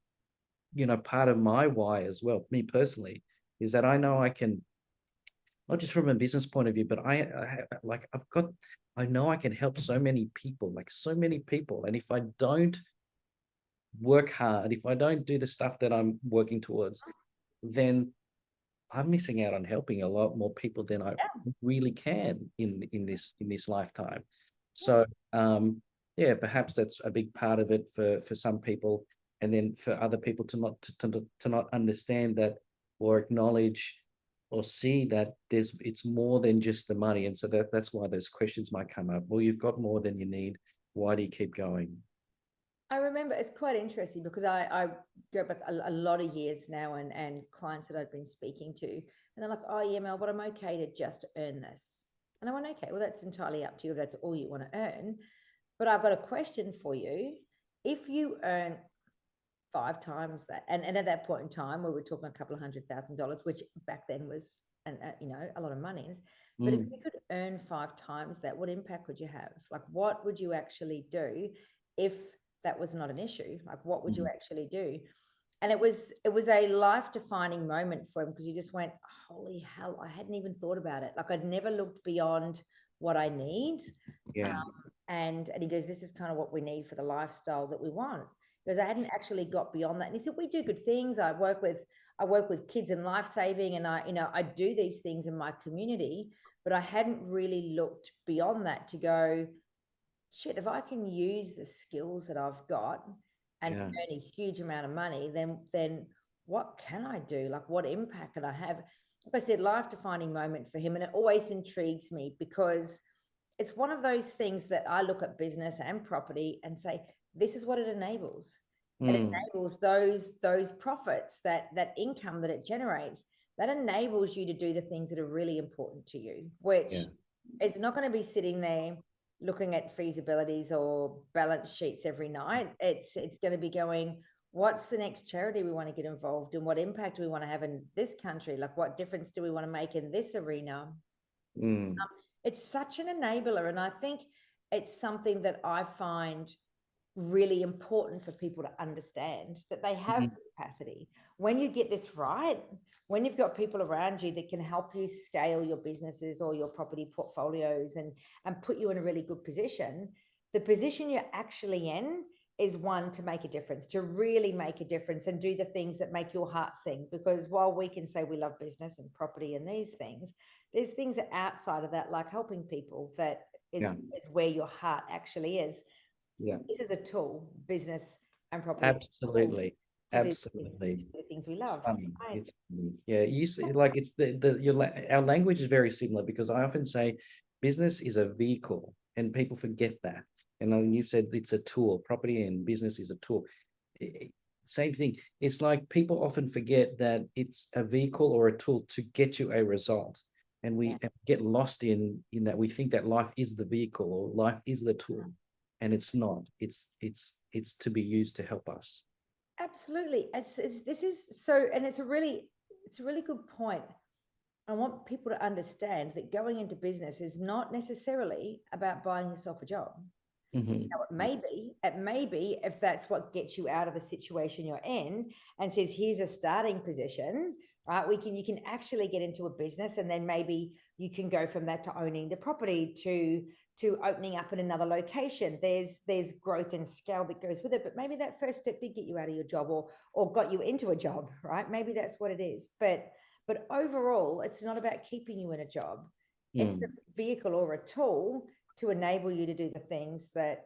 part of my why as well, me personally, is that I know I can, not just from a business point of view, but I know I can help so many people, like so many people. And if I don't work hard, if I don't do the stuff that I'm working towards, then I'm missing out on helping a lot more people than I really can in this lifetime. So yeah, perhaps that's a big part of it for some people, and then for other people to not understand that or acknowledge or see that it's more than just the money, and so that's why those questions might come up. Well, you've got more than you need. Why do you keep going? I remember it's quite interesting because I go back a lot of years now, and clients that I've been speaking to, and they're like, oh yeah, Mel, but I'm okay to just earn this. And I went, okay, well, that's entirely up to you if that's all you want to earn. But I've got a question for you. If you earn 5 times that, and at that point in time, we were talking a couple of $100,000, which back then was a lot of money. But if you could earn 5 times that, what impact would you have? Like, what would you actually do if that was not an issue? Like, what would you actually do? And it was a life-defining moment for him, because he just went, holy hell, I hadn't even thought about it. Like, I'd never looked beyond what I need. Yeah. And he goes, this is kind of what we need for the lifestyle that we want. Because I hadn't actually got beyond that. And he said, we do good things. I work with kids in life saving, and I do these things in my community, but I hadn't really looked beyond that to go, shit, if I can use the skills that I've got and earn a huge amount of money, then what can I do? Like, what impact can I have? Like I said, life defining moment for him. And it always intrigues me, because it's one of those things that I look at business and property and say, this is what it enables. It enables those profits, that income that it generates, that enables you to do the things that are really important to you, which is not going to be sitting there looking at feasibilities or balance sheets every night. It's going to be going, what's the next charity we want to get involved in? What impact do we want to have in this country? Like, what difference do we want to make in this arena? It's such an enabler. And I think it's something that I find really important for people to understand, that they have the capacity. When you get this right, when you've got people around you that can help you scale your businesses or your property portfolios and put you in a really good position, the position you're actually in is one to make a difference, to really make a difference and do the things that make your heart sing. Because while we can say we love business and property and these things, there's things outside of that, like helping people, that is where your heart actually is. Yeah. This is a tool, business and property. Absolutely. To Absolutely. do the things we love. It's funny. Right? It's funny. Yeah, you see, like it's our language is very similar, because I often say business is a vehicle, and people forget that. And then you said it's a tool. Property and business is a tool. Same thing. It's like people often forget that it's a vehicle or a tool to get you a result, and we get lost in that. We think that life is the vehicle or life is the tool, and it's not. It's to be used to help us. Absolutely. This is so, and it's a really good point. I want people to understand that going into business is not necessarily about buying yourself a job. Now, it may be if that's what gets you out of the situation you're in and says, here's a starting position, right? You can actually get into a business, and then maybe you can go from that to owning the property to opening up in another location. There's growth and scale that goes with it, but maybe that first step did get you out of your job or got you into a job, right? Maybe that's what it is. But overall, it's not about keeping you in a job. It's a vehicle or a tool to enable you to do the things that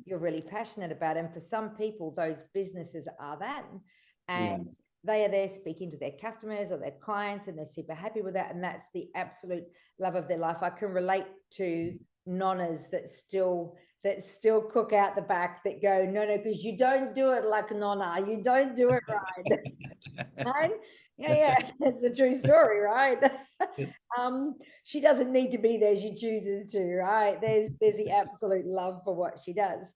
you're really passionate about. And for some people, those businesses are that. And they are there speaking to their customers or their clients, and they're super happy with that. And that's the absolute love of their life. I can relate to nonnas that still cook out the back, that go, no, because you don't do it like nonna. You don't do it right. Right? Yeah, it's a true story, right? She doesn't need to be there, she chooses to, right? There's the absolute love for what she does.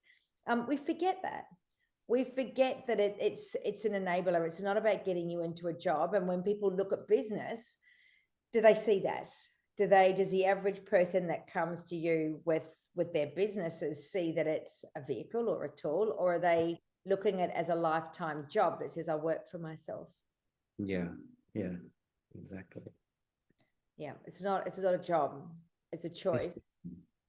We forget that. We forget that it's an enabler. It's not about getting you into a job. And when people look at business, do they see that? Does the average person that comes to you with their businesses see that it's a vehicle or a tool, or are they looking at it as a lifetime job that says, I work for myself? Yeah, exactly. Yeah, it's not a job. It's a choice.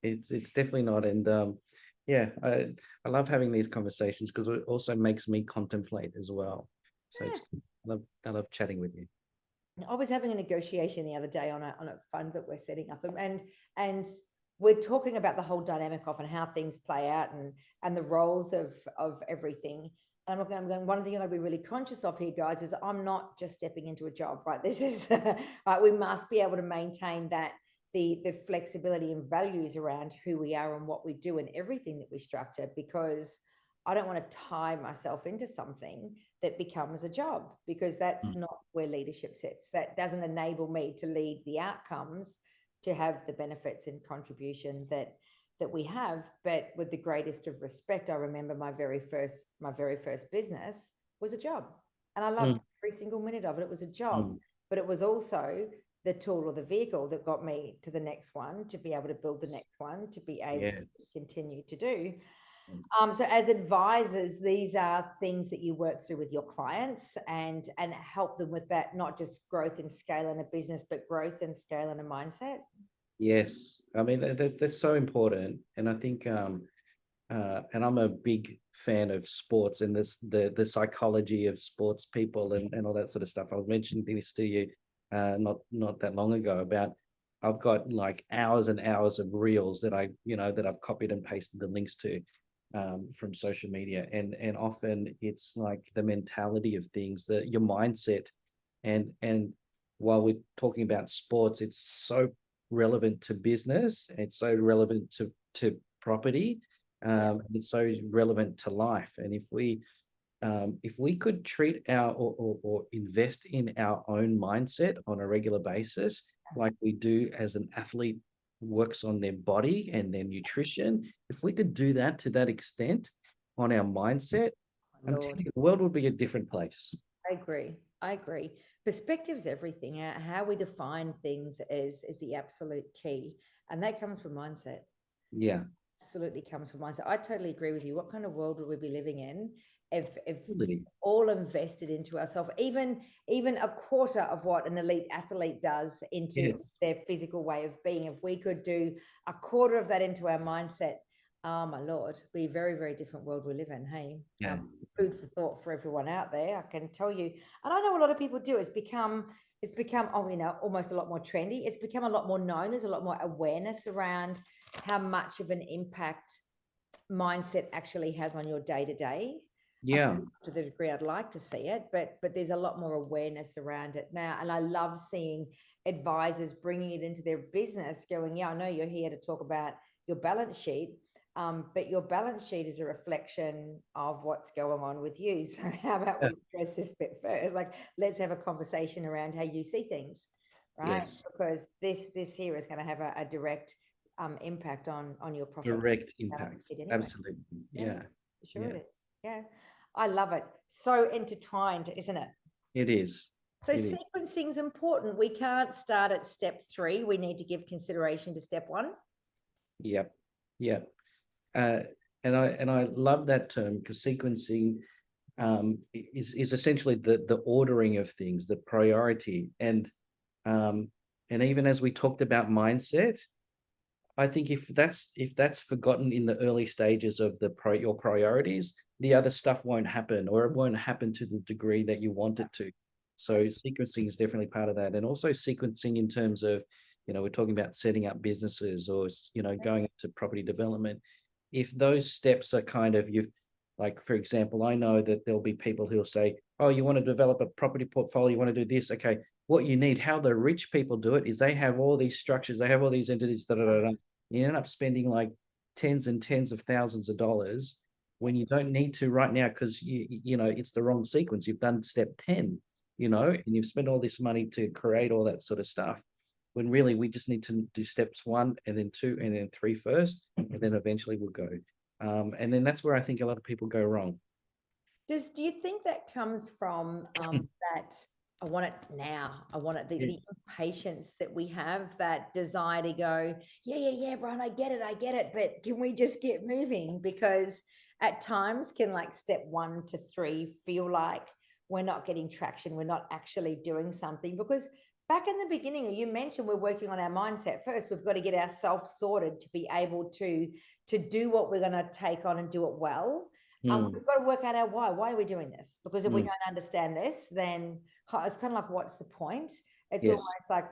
It's definitely not. And I love having these conversations, because it also makes me contemplate as well. So I love chatting with you. I was having a negotiation the other day on a fund that we're setting up, and we're talking about the whole dynamic of and how things play out and the roles of everything. And I'm going, one thing I've got to be really conscious of here, guys, is I'm not just stepping into a job, right? This is right. We must be able to maintain that the flexibility and values around who we are and what we do and everything that we structure, because I don't want to tie myself into something that becomes a job, because that's not where leadership sits. That doesn't enable me to lead the outcomes, to have the benefits and contribution that we have. But with the greatest of respect, I remember my very first business was a job, and I loved every single minute of it. It was a job, but it was also the tool or the vehicle that got me to the next one, to be able to build the next one, to be able to continue to do. So as advisors, these are things that you work through with your clients and help them with that, not just growth and scale in a business, but growth and scale in a mindset. Yes, I mean that's so important, and I think and I'm a big fan of sports and the psychology of sports people and all that sort of stuff. I was mentioning this to you not that long ago about I've got like hours and hours of reels that I've copied and pasted the links to from social media, and often it's like the mentality of things, that your mindset, and while we're talking about sports, it's so relevant to business, it's so relevant to property, it's so relevant to life. And if we could treat our or invest in our own mindset on a regular basis, like we do as an athlete works on their body and their nutrition, if we could do that to that extent on our mindset, I'm telling you, the world would be a different place. I agree. Perspective's everything. How we define things is the absolute key, and that comes from mindset. Yeah, absolutely comes from mindset. I totally agree with you. What kind of world would we be living in if really. all invested into ourselves, even a quarter of what an elite athlete does into their physical way of being? If we could do a quarter of that into our mindset, oh my Lord, be a very, very different world we live in. Hey, food for thought for everyone out there, I can tell you. And I know a lot of people do. It's become almost a lot more trendy. It's become a lot more known. There's a lot more awareness around how much of an impact mindset actually has on your day-to-day. To the degree I'd like to see it, but there's a lot more awareness around it now. And I love seeing advisors bringing it into their business, going, yeah, I know you're here to talk about your balance sheet, but your balance sheet is a reflection of what's going on with you. So how about we address this bit first? Like, let's have a conversation around how you see things, right? Yes. Because this here is going to have a direct impact on your profit. Direct impact. Anyway. Absolutely. Yeah. Sure it is. Yeah. I love it. So intertwined, isn't it? It is. So sequencing is important. We can't start at step 3. We need to give consideration to step 1. Yep. Yep. And I love that term, because sequencing is essentially the ordering of things, the priority. And even as we talked about mindset, I think if that's forgotten in the early stages of your priorities, the other stuff won't happen, or it won't happen to the degree that you want it to. So sequencing is definitely part of that. And also sequencing in terms of, we're talking about setting up businesses, or, going into property development. If those steps are kind of, like, for example, I know that there'll be people who'll say, oh, you want to develop a property portfolio, you want to do this. Okay, what you need, how the rich people do it, is they have all these structures, they have all these entities, You end up spending like tens and tens of thousands of dollars when you don't need to right now, because it's the wrong sequence. You've done step 10, and you've spent all this money to create all that sort of stuff, when really we just need to do steps 1 and then 2 and then 3 first, and then eventually we'll go. And then that's where I think a lot of people go wrong. Do you think that comes from that I want it now, I want it, the impatience that we have, that desire to go, yeah, Bryan, I get it, but can we just get moving? Because at times can, like, step 1 to 3 feel like we're not getting traction, we're not actually doing something. Because back in the beginning, you mentioned we're working on our mindset first. We've got to get ourselves sorted to be able to do what we're going to take on and do it well. We've got to work out our why. Why are we doing this? Because if we don't understand this, then it's kind of like, what's the point? It's almost like,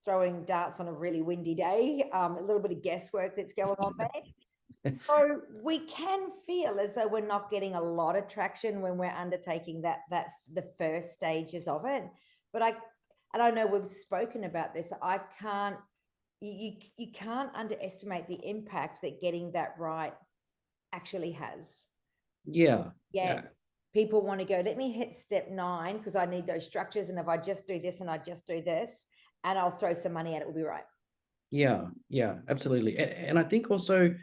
throwing darts on a really windy day, a little bit of guesswork that's going on there. So we can feel as though we're not getting a lot of traction when we're undertaking that the first stages of it. But I know we've spoken about this. You can't underestimate the impact that getting that right actually has. Yeah. People want to go, let me hit step 9 because I need those structures, and if I just do this and I just do this and I'll throw some money at it, will be right. Yeah, absolutely. And I think also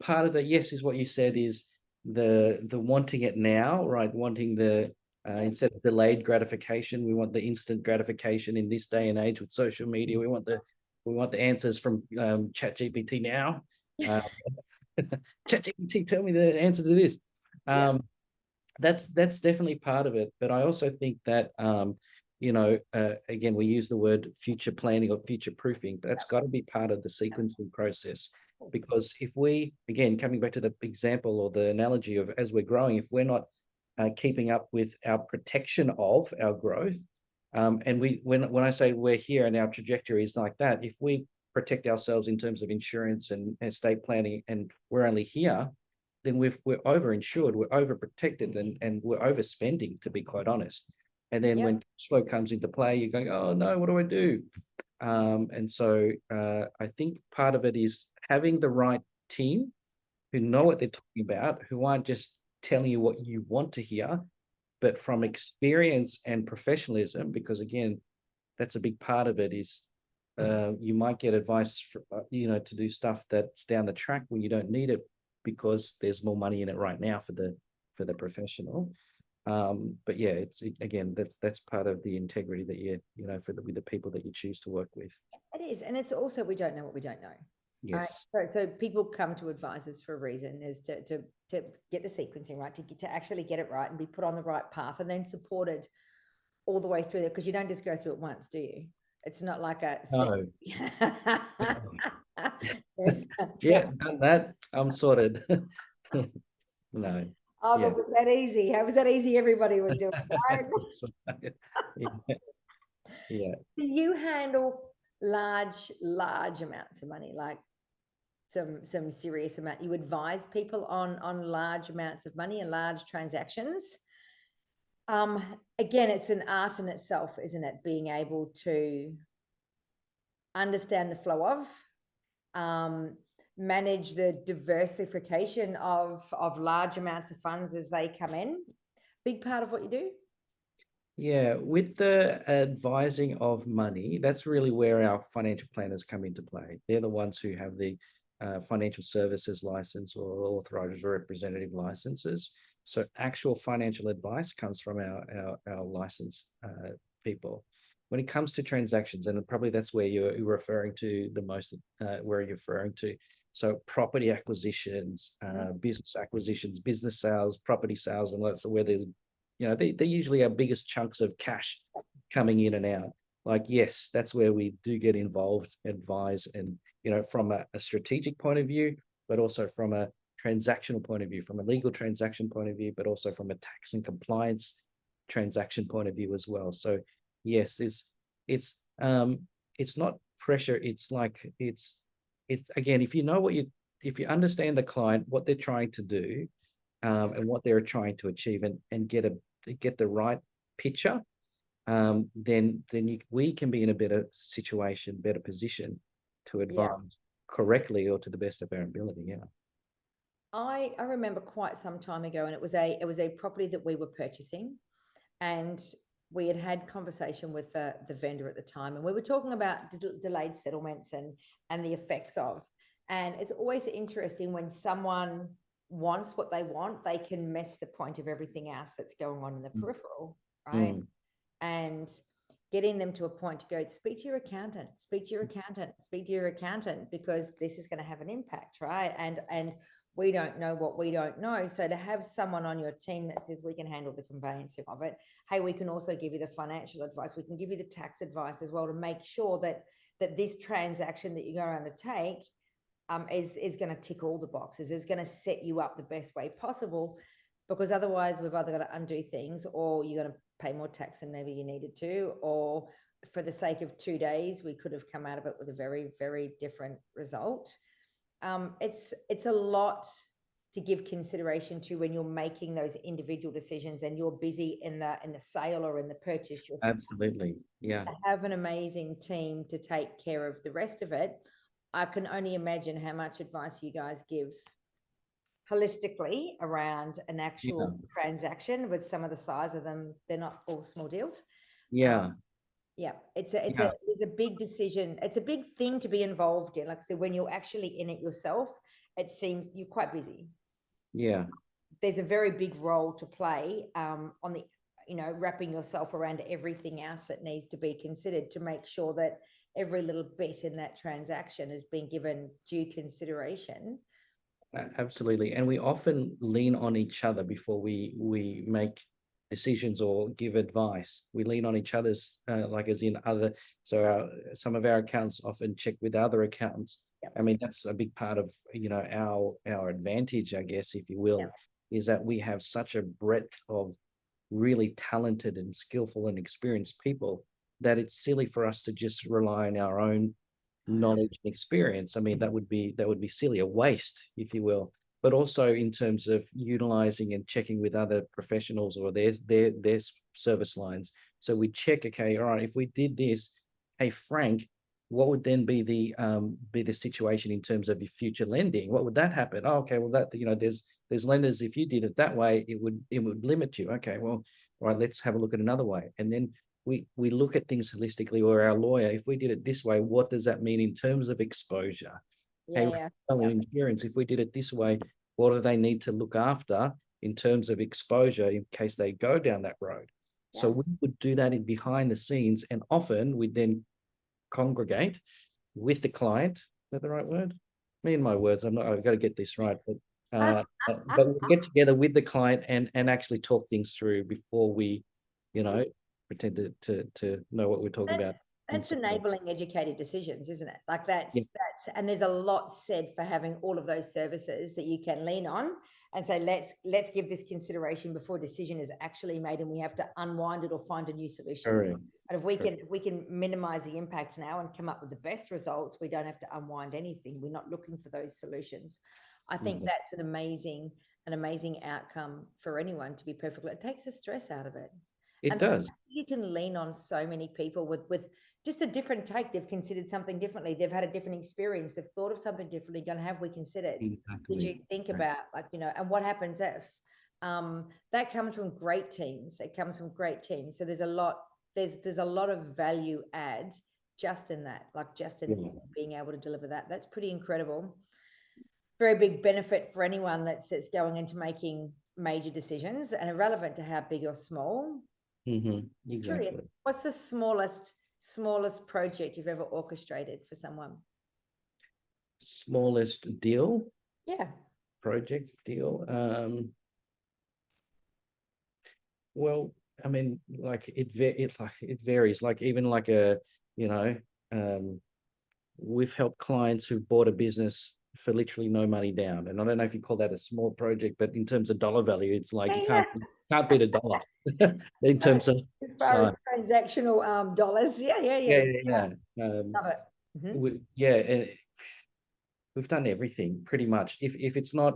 part of that, yes, is what you said, is the wanting it now, right? Wanting the instead of delayed gratification, we want the instant gratification in this day and age with social media. We want the answers from ChatGPT now. ChatGPT, tell me the answer to this. That's definitely part of it. But I also think that again, we use the word future planning or future proofing. That's got to be part of the sequencing process. Because if we, again, coming back to the example or the analogy of as we're growing, if we're not keeping up with our protection of our growth, and when I say we're here and our trajectory is like that, if we protect ourselves in terms of insurance and estate planning, and we're only here, then we're overinsured, we're overprotected, and we're overspending, to be quite honest. And then when cash flow comes into play, you're going, oh no, what do I do? And so I think part of it is having the right team who know what they're talking about, who aren't just telling you what you want to hear, but from experience and professionalism, because again, that's a big part of it. Is you might get advice for, to do stuff that's down the track when you don't need it, because there's more money in it right now for the professional. But yeah, again, that's part of the integrity that with the people that you choose to work with. It is, and it's also, we don't know what we don't know. Yes. Right? So people come to advisors for a reason, is to get the sequencing right, to actually get it right and be put on the right path, and then supported all the way through there, because you don't just go through it once, do you? It's not like a no. Yeah, done that. I'm sorted. No. Oh, but was that easy? How was that easy? Everybody would do it, right? Yeah. Do you handle large amounts of money, like some serious amount? You advise people on large amounts of money and large transactions. Again, it's an art in itself, isn't it? Being able to understand the flow of, manage the diversification of large amounts of funds as they come in. Big part of what you do. Yeah, with the advising of money, that's really where our financial planners come into play. They're the ones who have the financial services license or authorized representative licenses. So actual financial advice comes from our licensed people. When it comes to transactions, and probably that's where you're referring to the most, where you're referring to. So property acquisitions, business acquisitions, business sales, property sales, and that's where there's, they usually are biggest chunks of cash coming in and out. Like, yes, that's where we do get involved, advise, and, from a strategic point of view, but also from a transactional point of view, from a legal transaction point of view, but also from a tax and compliance transaction point of view as well. So yes, it's not pressure. It's like, it's again, if if you understand the client, what they're trying to do, and what they're trying to achieve, and get the right picture, then we can be in a better situation, better position to advise correctly or to the best of our ability. Yeah. I remember quite some time ago, and it was a property that we were purchasing, and we had conversation with the vendor at the time, and we were talking about delayed settlements and the effects of. And it's always interesting when someone wants what they want, they can miss the point of everything else that's going on in the peripheral, right? And getting them to a point to go, speak to your accountant, because this is going to have an impact, right? And we don't know what we don't know. So to have someone on your team that says, we can handle the conveyancing of it. Hey, we can also give you the financial advice. We can give you the tax advice as well, to make sure that this transaction that you're going to undertake is going to tick all the boxes, is going to set you up the best way possible. Because otherwise we've either got to undo things, or you're going to pay more tax than maybe you needed to, or for the sake of 2 days, we could have come out of it with a very, very different result. It's a lot to give consideration to when you're making those individual decisions and you're busy in the sale or in the purchase yourself. Absolutely. Yeah. To have an amazing team to take care of the rest of it. I can only imagine how much advice you guys give holistically around an actual transaction. With some of the size of them, they're not all small deals. Yeah. Yeah, it's a big decision. It's a big thing to be involved in. Like I said, when you're actually in it yourself, it seems you're quite busy. Yeah. There's a very big role to play on the, wrapping yourself around everything else that needs to be considered to make sure that every little bit in that transaction has been given due consideration. Absolutely. And we often lean on each other before we make decisions or give advice. We lean on each other's, like as in other, so some of our accountants often check with other accountants. Yep. I mean, that's a big part of, our advantage, I guess, if you will, Yep. is that we have such a breadth of really talented and skillful and experienced people that it's silly for us to just rely on our own knowledge and experience. I mean, that would be silly, a waste, if you will. But also in terms of utilizing and checking with other professionals or their service lines. So we check, okay, all right, if we did this, hey Frank, what would then be the situation in terms of your future lending? What would that happen? Oh, okay, well that there's lenders, if you did it that way, it would limit you. Okay, well, all right, let's have a look at another way. And then we look at things holistically, or our lawyer, if we did it this way, what does that mean in terms of exposure? Insurance, if we did it this way, what do they need to look after in terms of exposure in case they go down that road? So we would do that in behind the scenes, and often we'd then congregate with the client. Is that the right word? Me and my words, I've got to get this right, but we'll get together with the client and actually talk things through before we, pretend to know what we're talking about. That's enabling educated decisions, isn't it? Like that's and there's a lot said for having all of those services that you can lean on and say, let's give this consideration before decision is actually made and we have to unwind it or find a new solution. Correct. And if we can minimize the impact now and come up with the best results, we don't have to unwind anything. We're not looking for those solutions. I think that's an amazing outcome for anyone, to be perfectly. It takes the stress out of it. It does. You can lean on so many people with just a different take. They've considered something differently. They've had a different experience. They've thought of something differently. Going, have we considered? Exactly. Did you think about, and what happens if? That comes from great teams. It comes from great teams. So there's a lot of value add just in that, being able to deliver that. That's pretty incredible. Very big benefit for anyone that's going into making major decisions, and irrelevant to how big or small. Exactly. Curious, what's the smallest project you've ever orchestrated for someone? Smallest deal? Yeah. Project deal. Well, I mean, like it varies. Like even like we've helped clients who've bought a business for literally no money down, and I don't know if you call that a small project, but in terms of dollar value, it's like you can't beat $1 in terms of as far as transactional dollars. Yeah. Love it. We've done everything pretty much. If it's not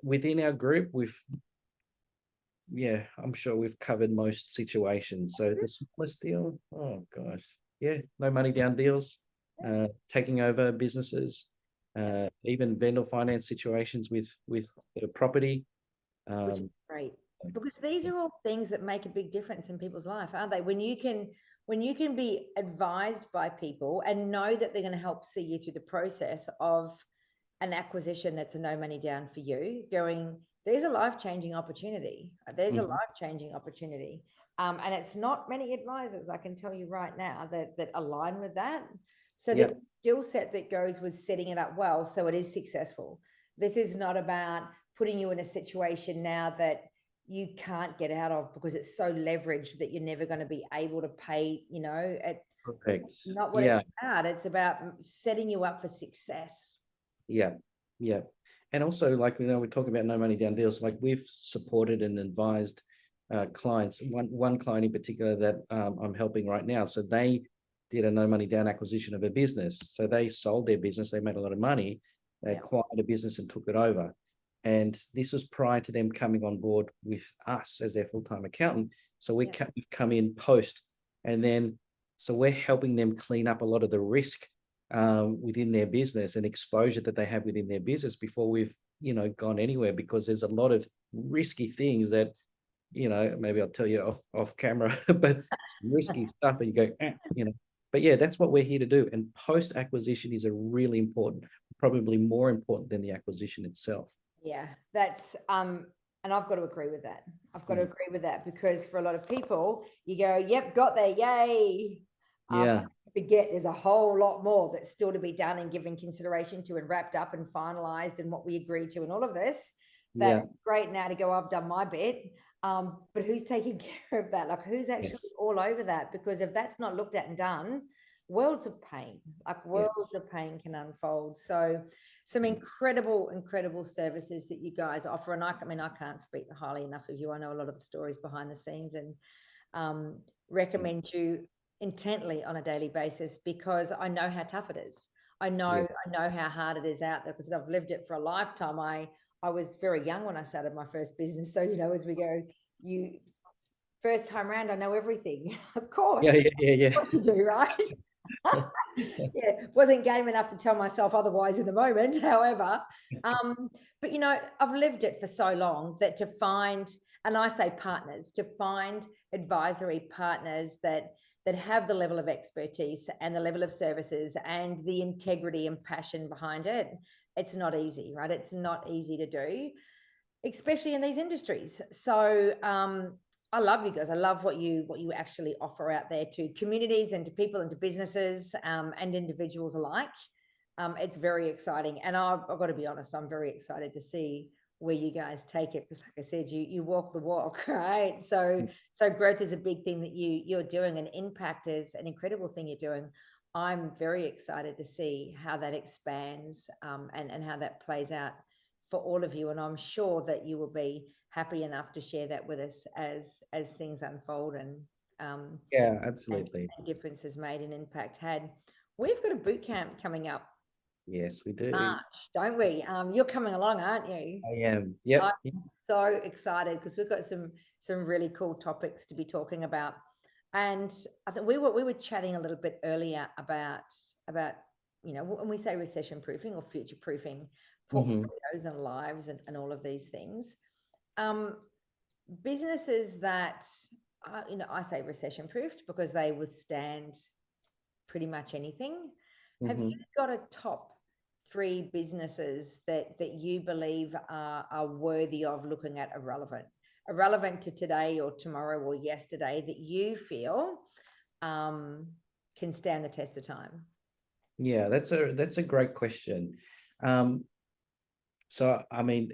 within our group, I'm sure we've covered most situations. So the smallest deal, oh gosh, no money down deals, taking over businesses, even vendor finance situations with the property. Which is great, because these are all things that make a big difference in people's life, aren't they? When you can be advised by people and know that they're going to help see you through the process of an acquisition that's a no money down for you, going, there's a life-changing opportunity. There's a life-changing opportunity. And it's not many advisors, I can tell you right now, that align with that. So there's a skill set that goes with setting it up well so it is successful. This is not about putting you in a situation now that you can't get out of because it's so leveraged that you're never going to be able to pay, Correct. Not what it's about. It's about setting you up for success. Yeah. And also, like, we're talking about no money down deals. Like we've supported and advised clients. One client in particular that I'm helping right now. So they did a no money down acquisition of a business. So they sold their business. They made a lot of money. They acquired a business and took it over. And this was prior to them coming on board with us as their full-time accountant. So we've come in post, and then so we're helping them clean up a lot of the risk within their business and exposure that they have within their business before we've gone anywhere, because there's a lot of risky things that maybe I'll tell you off camera, but risky stuff, and you go, But yeah, that's what we're here to do. And post acquisition is a really important, probably more important than the acquisition itself. Yeah, that's and I've got to agree with that. I've got to agree with that, because for a lot of people, you go, yep, got there, yay. Yeah. Forget there's a whole lot more that's still to be done and given consideration to and wrapped up and finalized and what we agreed to and all of this. That's great now to go, I've done my bit. But who's taking care of that? Like, who's actually all over that? Because if that's not looked at and done, worlds of pain, like worlds of pain can unfold. So some incredible services that you guys offer. And I mean, I can't speak highly enough of you. I know a lot of the stories behind the scenes, and recommend you intently on a daily basis, because I know how tough it is. I know how hard it is out there, because I've lived it for a lifetime. I was very young when I started my first business. So, as we go, you first time around, I know everything. Of course. Yeah. Of course you do, right? Wasn't game enough to tell myself otherwise in the moment. However, but I've lived it for so long that to find, and I say partners, to find advisory partners that have the level of expertise and the level of services and the integrity and passion behind it, it's not easy, right? It's not easy to do, especially in these industries. So I love you guys. I love what you actually offer out there to communities and to people and to businesses and individuals alike. It's very exciting. And I've got to be honest, I'm very excited to see where you guys take it, because like I said, you walk the walk, right? So growth is a big thing that you're doing, and impact is an incredible thing you're doing. I'm very excited to see how that expands and how that plays out for all of you. And I'm sure that you will be happy enough to share that with us as things unfold and absolutely, and differences made and impact had. We've got a boot camp coming up. Yes, we do. March, don't we? You're coming along, aren't you? I am. Yep. I'm so excited, because we've got some really cool topics to be talking about. And I think we were chatting a little bit earlier about when we say recession proofing or future proofing portfolios and lives and all of these things. Businesses that I say recession proofed because they withstand pretty much anything. Have you got a top 3 businesses that you believe are worthy of looking at, irrelevant to today or tomorrow or yesterday, that you feel can stand the test of time? Yeah, that's a great question. So I mean,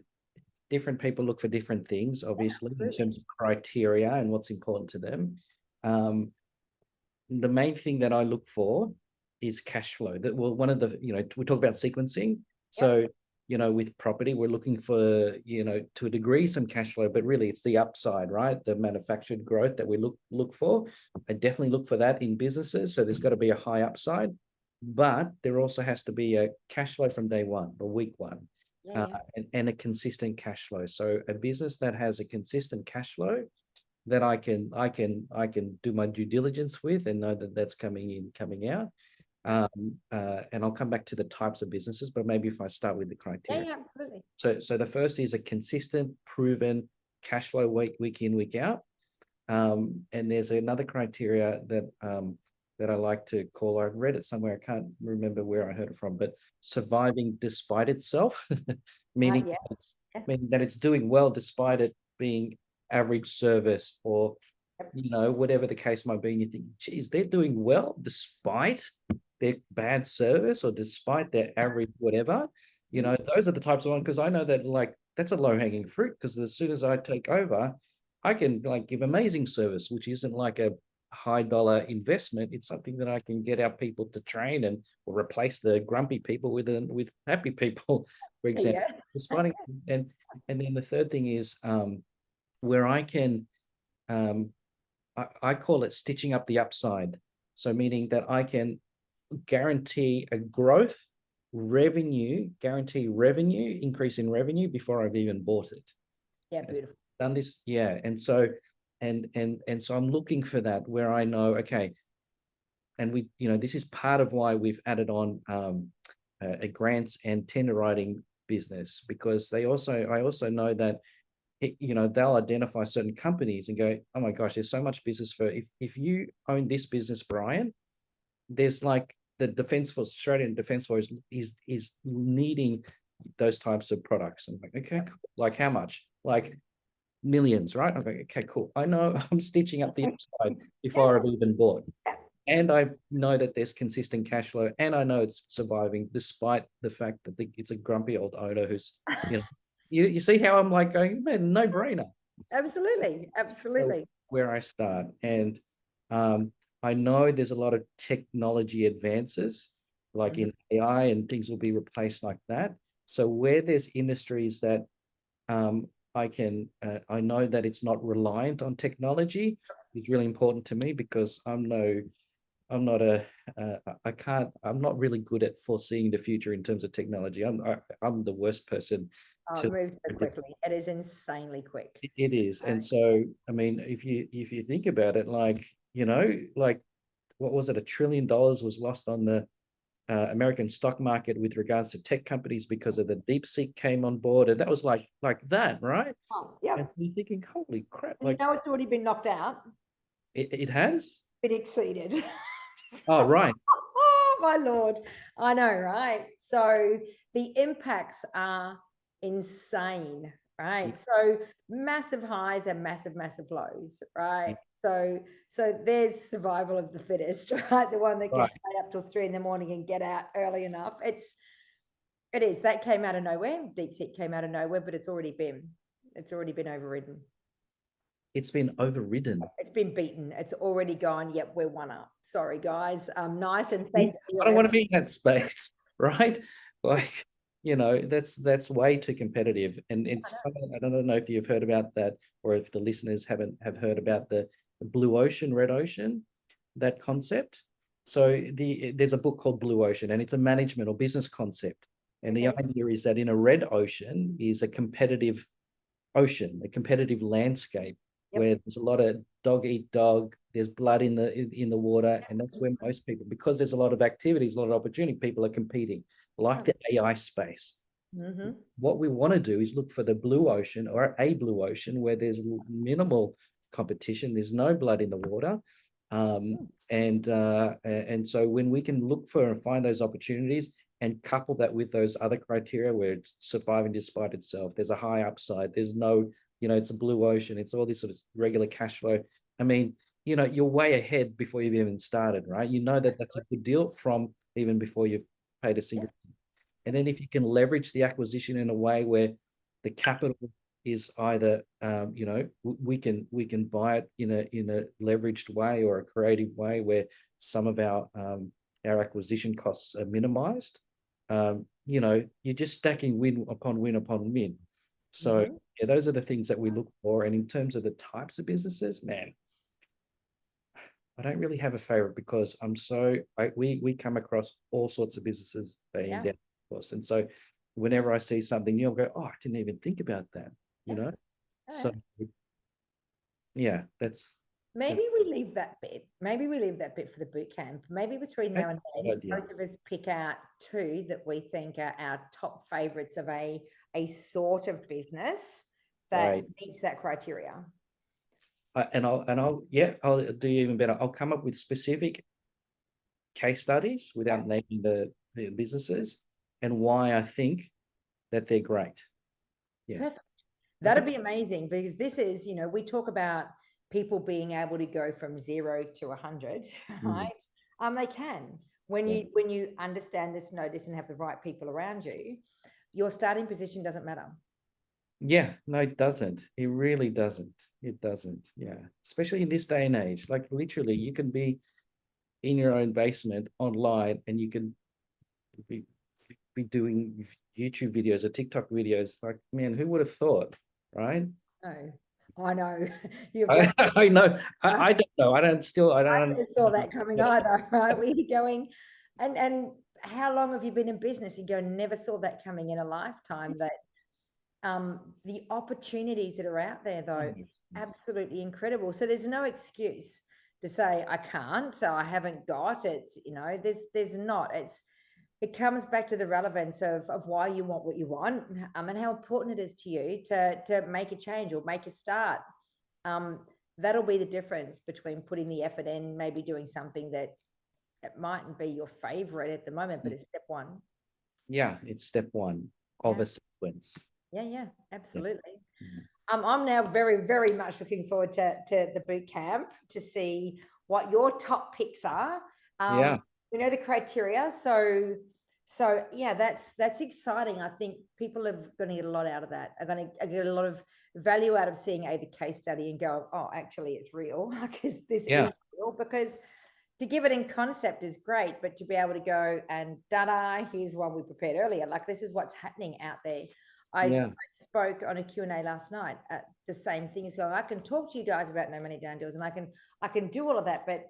different people look for different things, obviously, in terms of criteria and what's important to them. The main thing that I look for is cash flow. That one of the, we talk about sequencing. So, with property, we're looking for, to a degree, some cash flow, but really it's the upside, right? The manufactured growth that we look for. I definitely look for that in businesses. So there's got to be a high upside, but there also has to be a cash flow from day one or week one. And a consistent cash flow. So a business that has a consistent cash flow that I can do my due diligence with and know that that's coming in, coming out. And I'll come back to the types of businesses, but maybe if I start with the criteria. Yeah, absolutely. So the first is a consistent, proven cash flow week in, week out. And there's another criteria that I like to call, I read it somewhere, I can't remember where I heard it from, but surviving despite itself, meaning that it's doing well despite it being average service or, whatever the case might be. And you think, geez, they're doing well despite their bad service or despite their average whatever. Those are the types of ones, because I know that that's a low-hanging fruit, because as soon as I take over, I can give amazing service, which isn't like a high dollar investment. It's something that I can get our people to train or replace the grumpy people with happy people, for example. And then the third thing is where I can I call it stitching up the upside. So meaning that I can guarantee a guarantee revenue, increase in revenue before I've even bought it. Yeah, beautiful. Done this, yeah. And so I'm looking for that where I know, okay, and we, this is part of why we've added on a grants and tender writing business, because I also know that they'll identify certain companies and go, oh my gosh, there's so much business for if you own this business, Bryan, there's like the Defence Force, Australian Defence Force is needing those types of products. I'm like, okay, cool. Like how much? Like millions, right? I'm like, okay, cool. I know I'm stitching up the upside before I've even bought. And I know that there's consistent cash flow, and I know it's surviving despite the fact that it's a grumpy old owner who's, you see how I'm like going, man, no brainer. Absolutely. Absolutely. So where I start. And I know there's a lot of technology advances, like in AI, and things will be replaced like that. So where there's industries that I know that it's not reliant on technology is really important to me, because I'm not really good at foreseeing the future in terms of technology. I'm the worst person Oh, to it moves so quickly. It is insanely quick. It is. And so, I mean, if you think about it, like, like what was it? $1 trillion was lost on the American stock market with regards to tech companies because of the DeepSeek came on board. And that was like that, right? Oh, yeah. And you're thinking, holy crap, And like it's already been knocked out. it has? Been exceeded. Oh, right. Oh, my Lord. I know, right? So the impacts are insane, right? So massive highs and massive, massive lows, right? So there's survival of the fittest, right? The one that can stay up till 3 in the morning and get out early enough. It is. That came out of nowhere. DeepSeek came out of nowhere, but it's already been overridden. It's been overridden. It's been beaten. It's already gone. Yep, we're one up. Sorry, guys. Nice, and thanks. I don't want to be in that space, right? Like, that's way too competitive. And I don't know if you've heard about that, or if the listeners have heard about the blue ocean, red ocean, that concept. So there's a book called Blue Ocean, and it's a management or business concept. And the idea is that in a red ocean is a competitive ocean, a competitive landscape, where there's a lot of dog eat dog, there's blood in the water, and that's where most people, because there's a lot of activities, a lot of opportunity, people are competing, like the AI space. What we want to do is look for the blue ocean, or a blue ocean, where there's minimal competition, there's no blood in the water. And so when we can look for and find those opportunities and couple that with those other criteria where it's surviving despite itself, there's a high upside, there's no, it's a blue ocean, it's all this sort of regular cash flow. I mean, you're way ahead before you've even started, right? That's a good deal from even before you've paid a single. And then if you can leverage the acquisition in a way where the capital is either, we can buy it in a leveraged way or a creative way where some of our acquisition costs are minimized. You're just stacking win upon win upon win. So those are the things that we look for. And in terms of the types of businesses, man, I don't really have a favorite, because we come across all sorts of businesses day in, day out, of course. And so whenever I see something new, I'll go, oh, I didn't even think about that, So yeah, that's. Maybe we leave that bit. Maybe we leave that bit for the boot camp. Maybe between now and then, both of us pick out 2 that we think are our top favorites of a sort of business that meets that criteria. I'll do even better. I'll come up with specific case studies without naming the businesses and why I think that they're great. Yeah. Perfect. That'd be amazing, because this is, we talk about people being able to go from 0 to 100, right? They can. When you understand this, know this, and have the right people around you, your starting position doesn't matter. Yeah, no, it doesn't. It really doesn't. It doesn't. Yeah. Especially in this day and age. Like literally, you can be in your own basement online, and you can be doing YouTube videos or TikTok videos. Like, man, who would have thought, right? No. I know. You're I, very, I know. I don't know. I don't I saw that coming either, right? We're going, and how long have you been in business? You go, never saw that coming in a lifetime. That the opportunities that are out there, though, it's absolutely incredible. So there's no excuse to say I can't, I haven't got. It's, you know, there's not. It comes back to the relevance of why you want what you want, and how important it is to you to make a change or make a start. That'll be the difference between putting the effort in, maybe doing something that it mightn't be your favorite at the moment, but it's step one. Yeah, it's step one of Yeah. a sequence. Yeah, absolutely. Yeah. I'm now very, very much looking forward to the boot camp to see what your top picks are. Yeah. We know the criteria, so yeah, that's exciting. I think people are going to get a lot out of that. Are going to get a lot of value out of seeing the case study and go, oh, actually, it's real. Like, this is real. Because to give it in concept is great, but to be able to go and here's one we prepared earlier. Like, this is what's happening out there. I spoke on a Q&A last night at the same thing as well. I can talk to you guys about no money down deals, and I can do all of that, but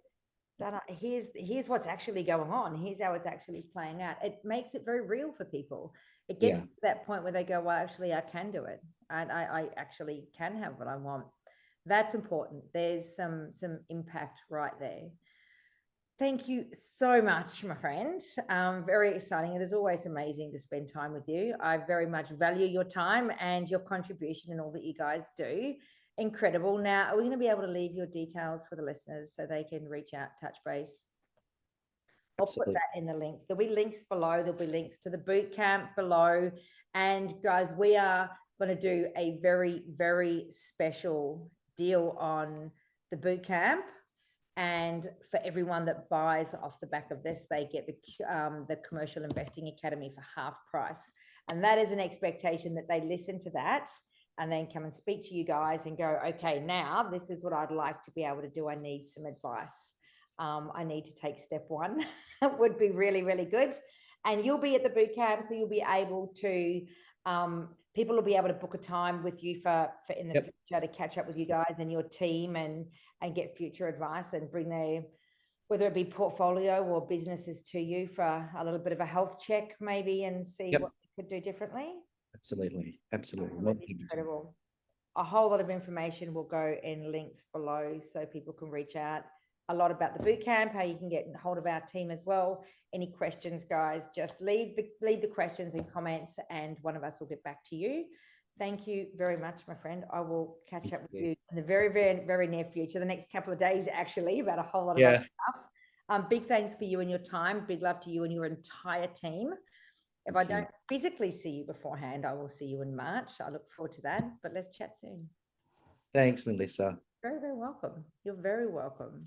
here's what's actually going on. Here's how it's actually playing out. It makes it very real for people. It gets to that point where they go, well, actually, I can do it, and I actually can have what I want. That's important. There's some impact right there. Thank you so much, my friend. Very exciting. It is always amazing to spend time with you. I very much value your time and your contribution and all that you guys do. Incredible. Now, are we going to be able to leave your details for the listeners so they can reach out, touch base? I'll put that in the links. There'll be links below. There'll be links to the boot camp below. And guys, we are going to do a very, very special deal on the boot camp. And for everyone that buys off the back of this, they get the Commercial Investing Academy for half price. And that is an expectation that they listen to that and then come and speak to you guys and go, okay, now this is what I'd like to be able to do. I need some advice. I need to take step one. It would be really, really good. And you'll be at the boot camp, so you'll be able to, people will be able to book a time with you for in the future to catch up with you guys and your team and get future advice and bring their, whether it be portfolio or businesses to you for a little bit of a health check maybe and see what we could do differently. Absolutely. Incredible. A whole lot of information will go in links below so people can reach out. A lot about the boot camp, how you can get hold of our team as well. Any questions, guys, just leave the questions in comments and one of us will get back to you. Thank you very much, my friend. I will catch up with you in the very, very, very near future, the next couple of days, actually, about a whole lot of other stuff. Big thanks for you and your time. Big love to you and your entire team. If I don't physically see you beforehand, I will see you in March. I look forward to that, but let's chat soon. Thanks, Melissa. Very, very welcome. You're very welcome.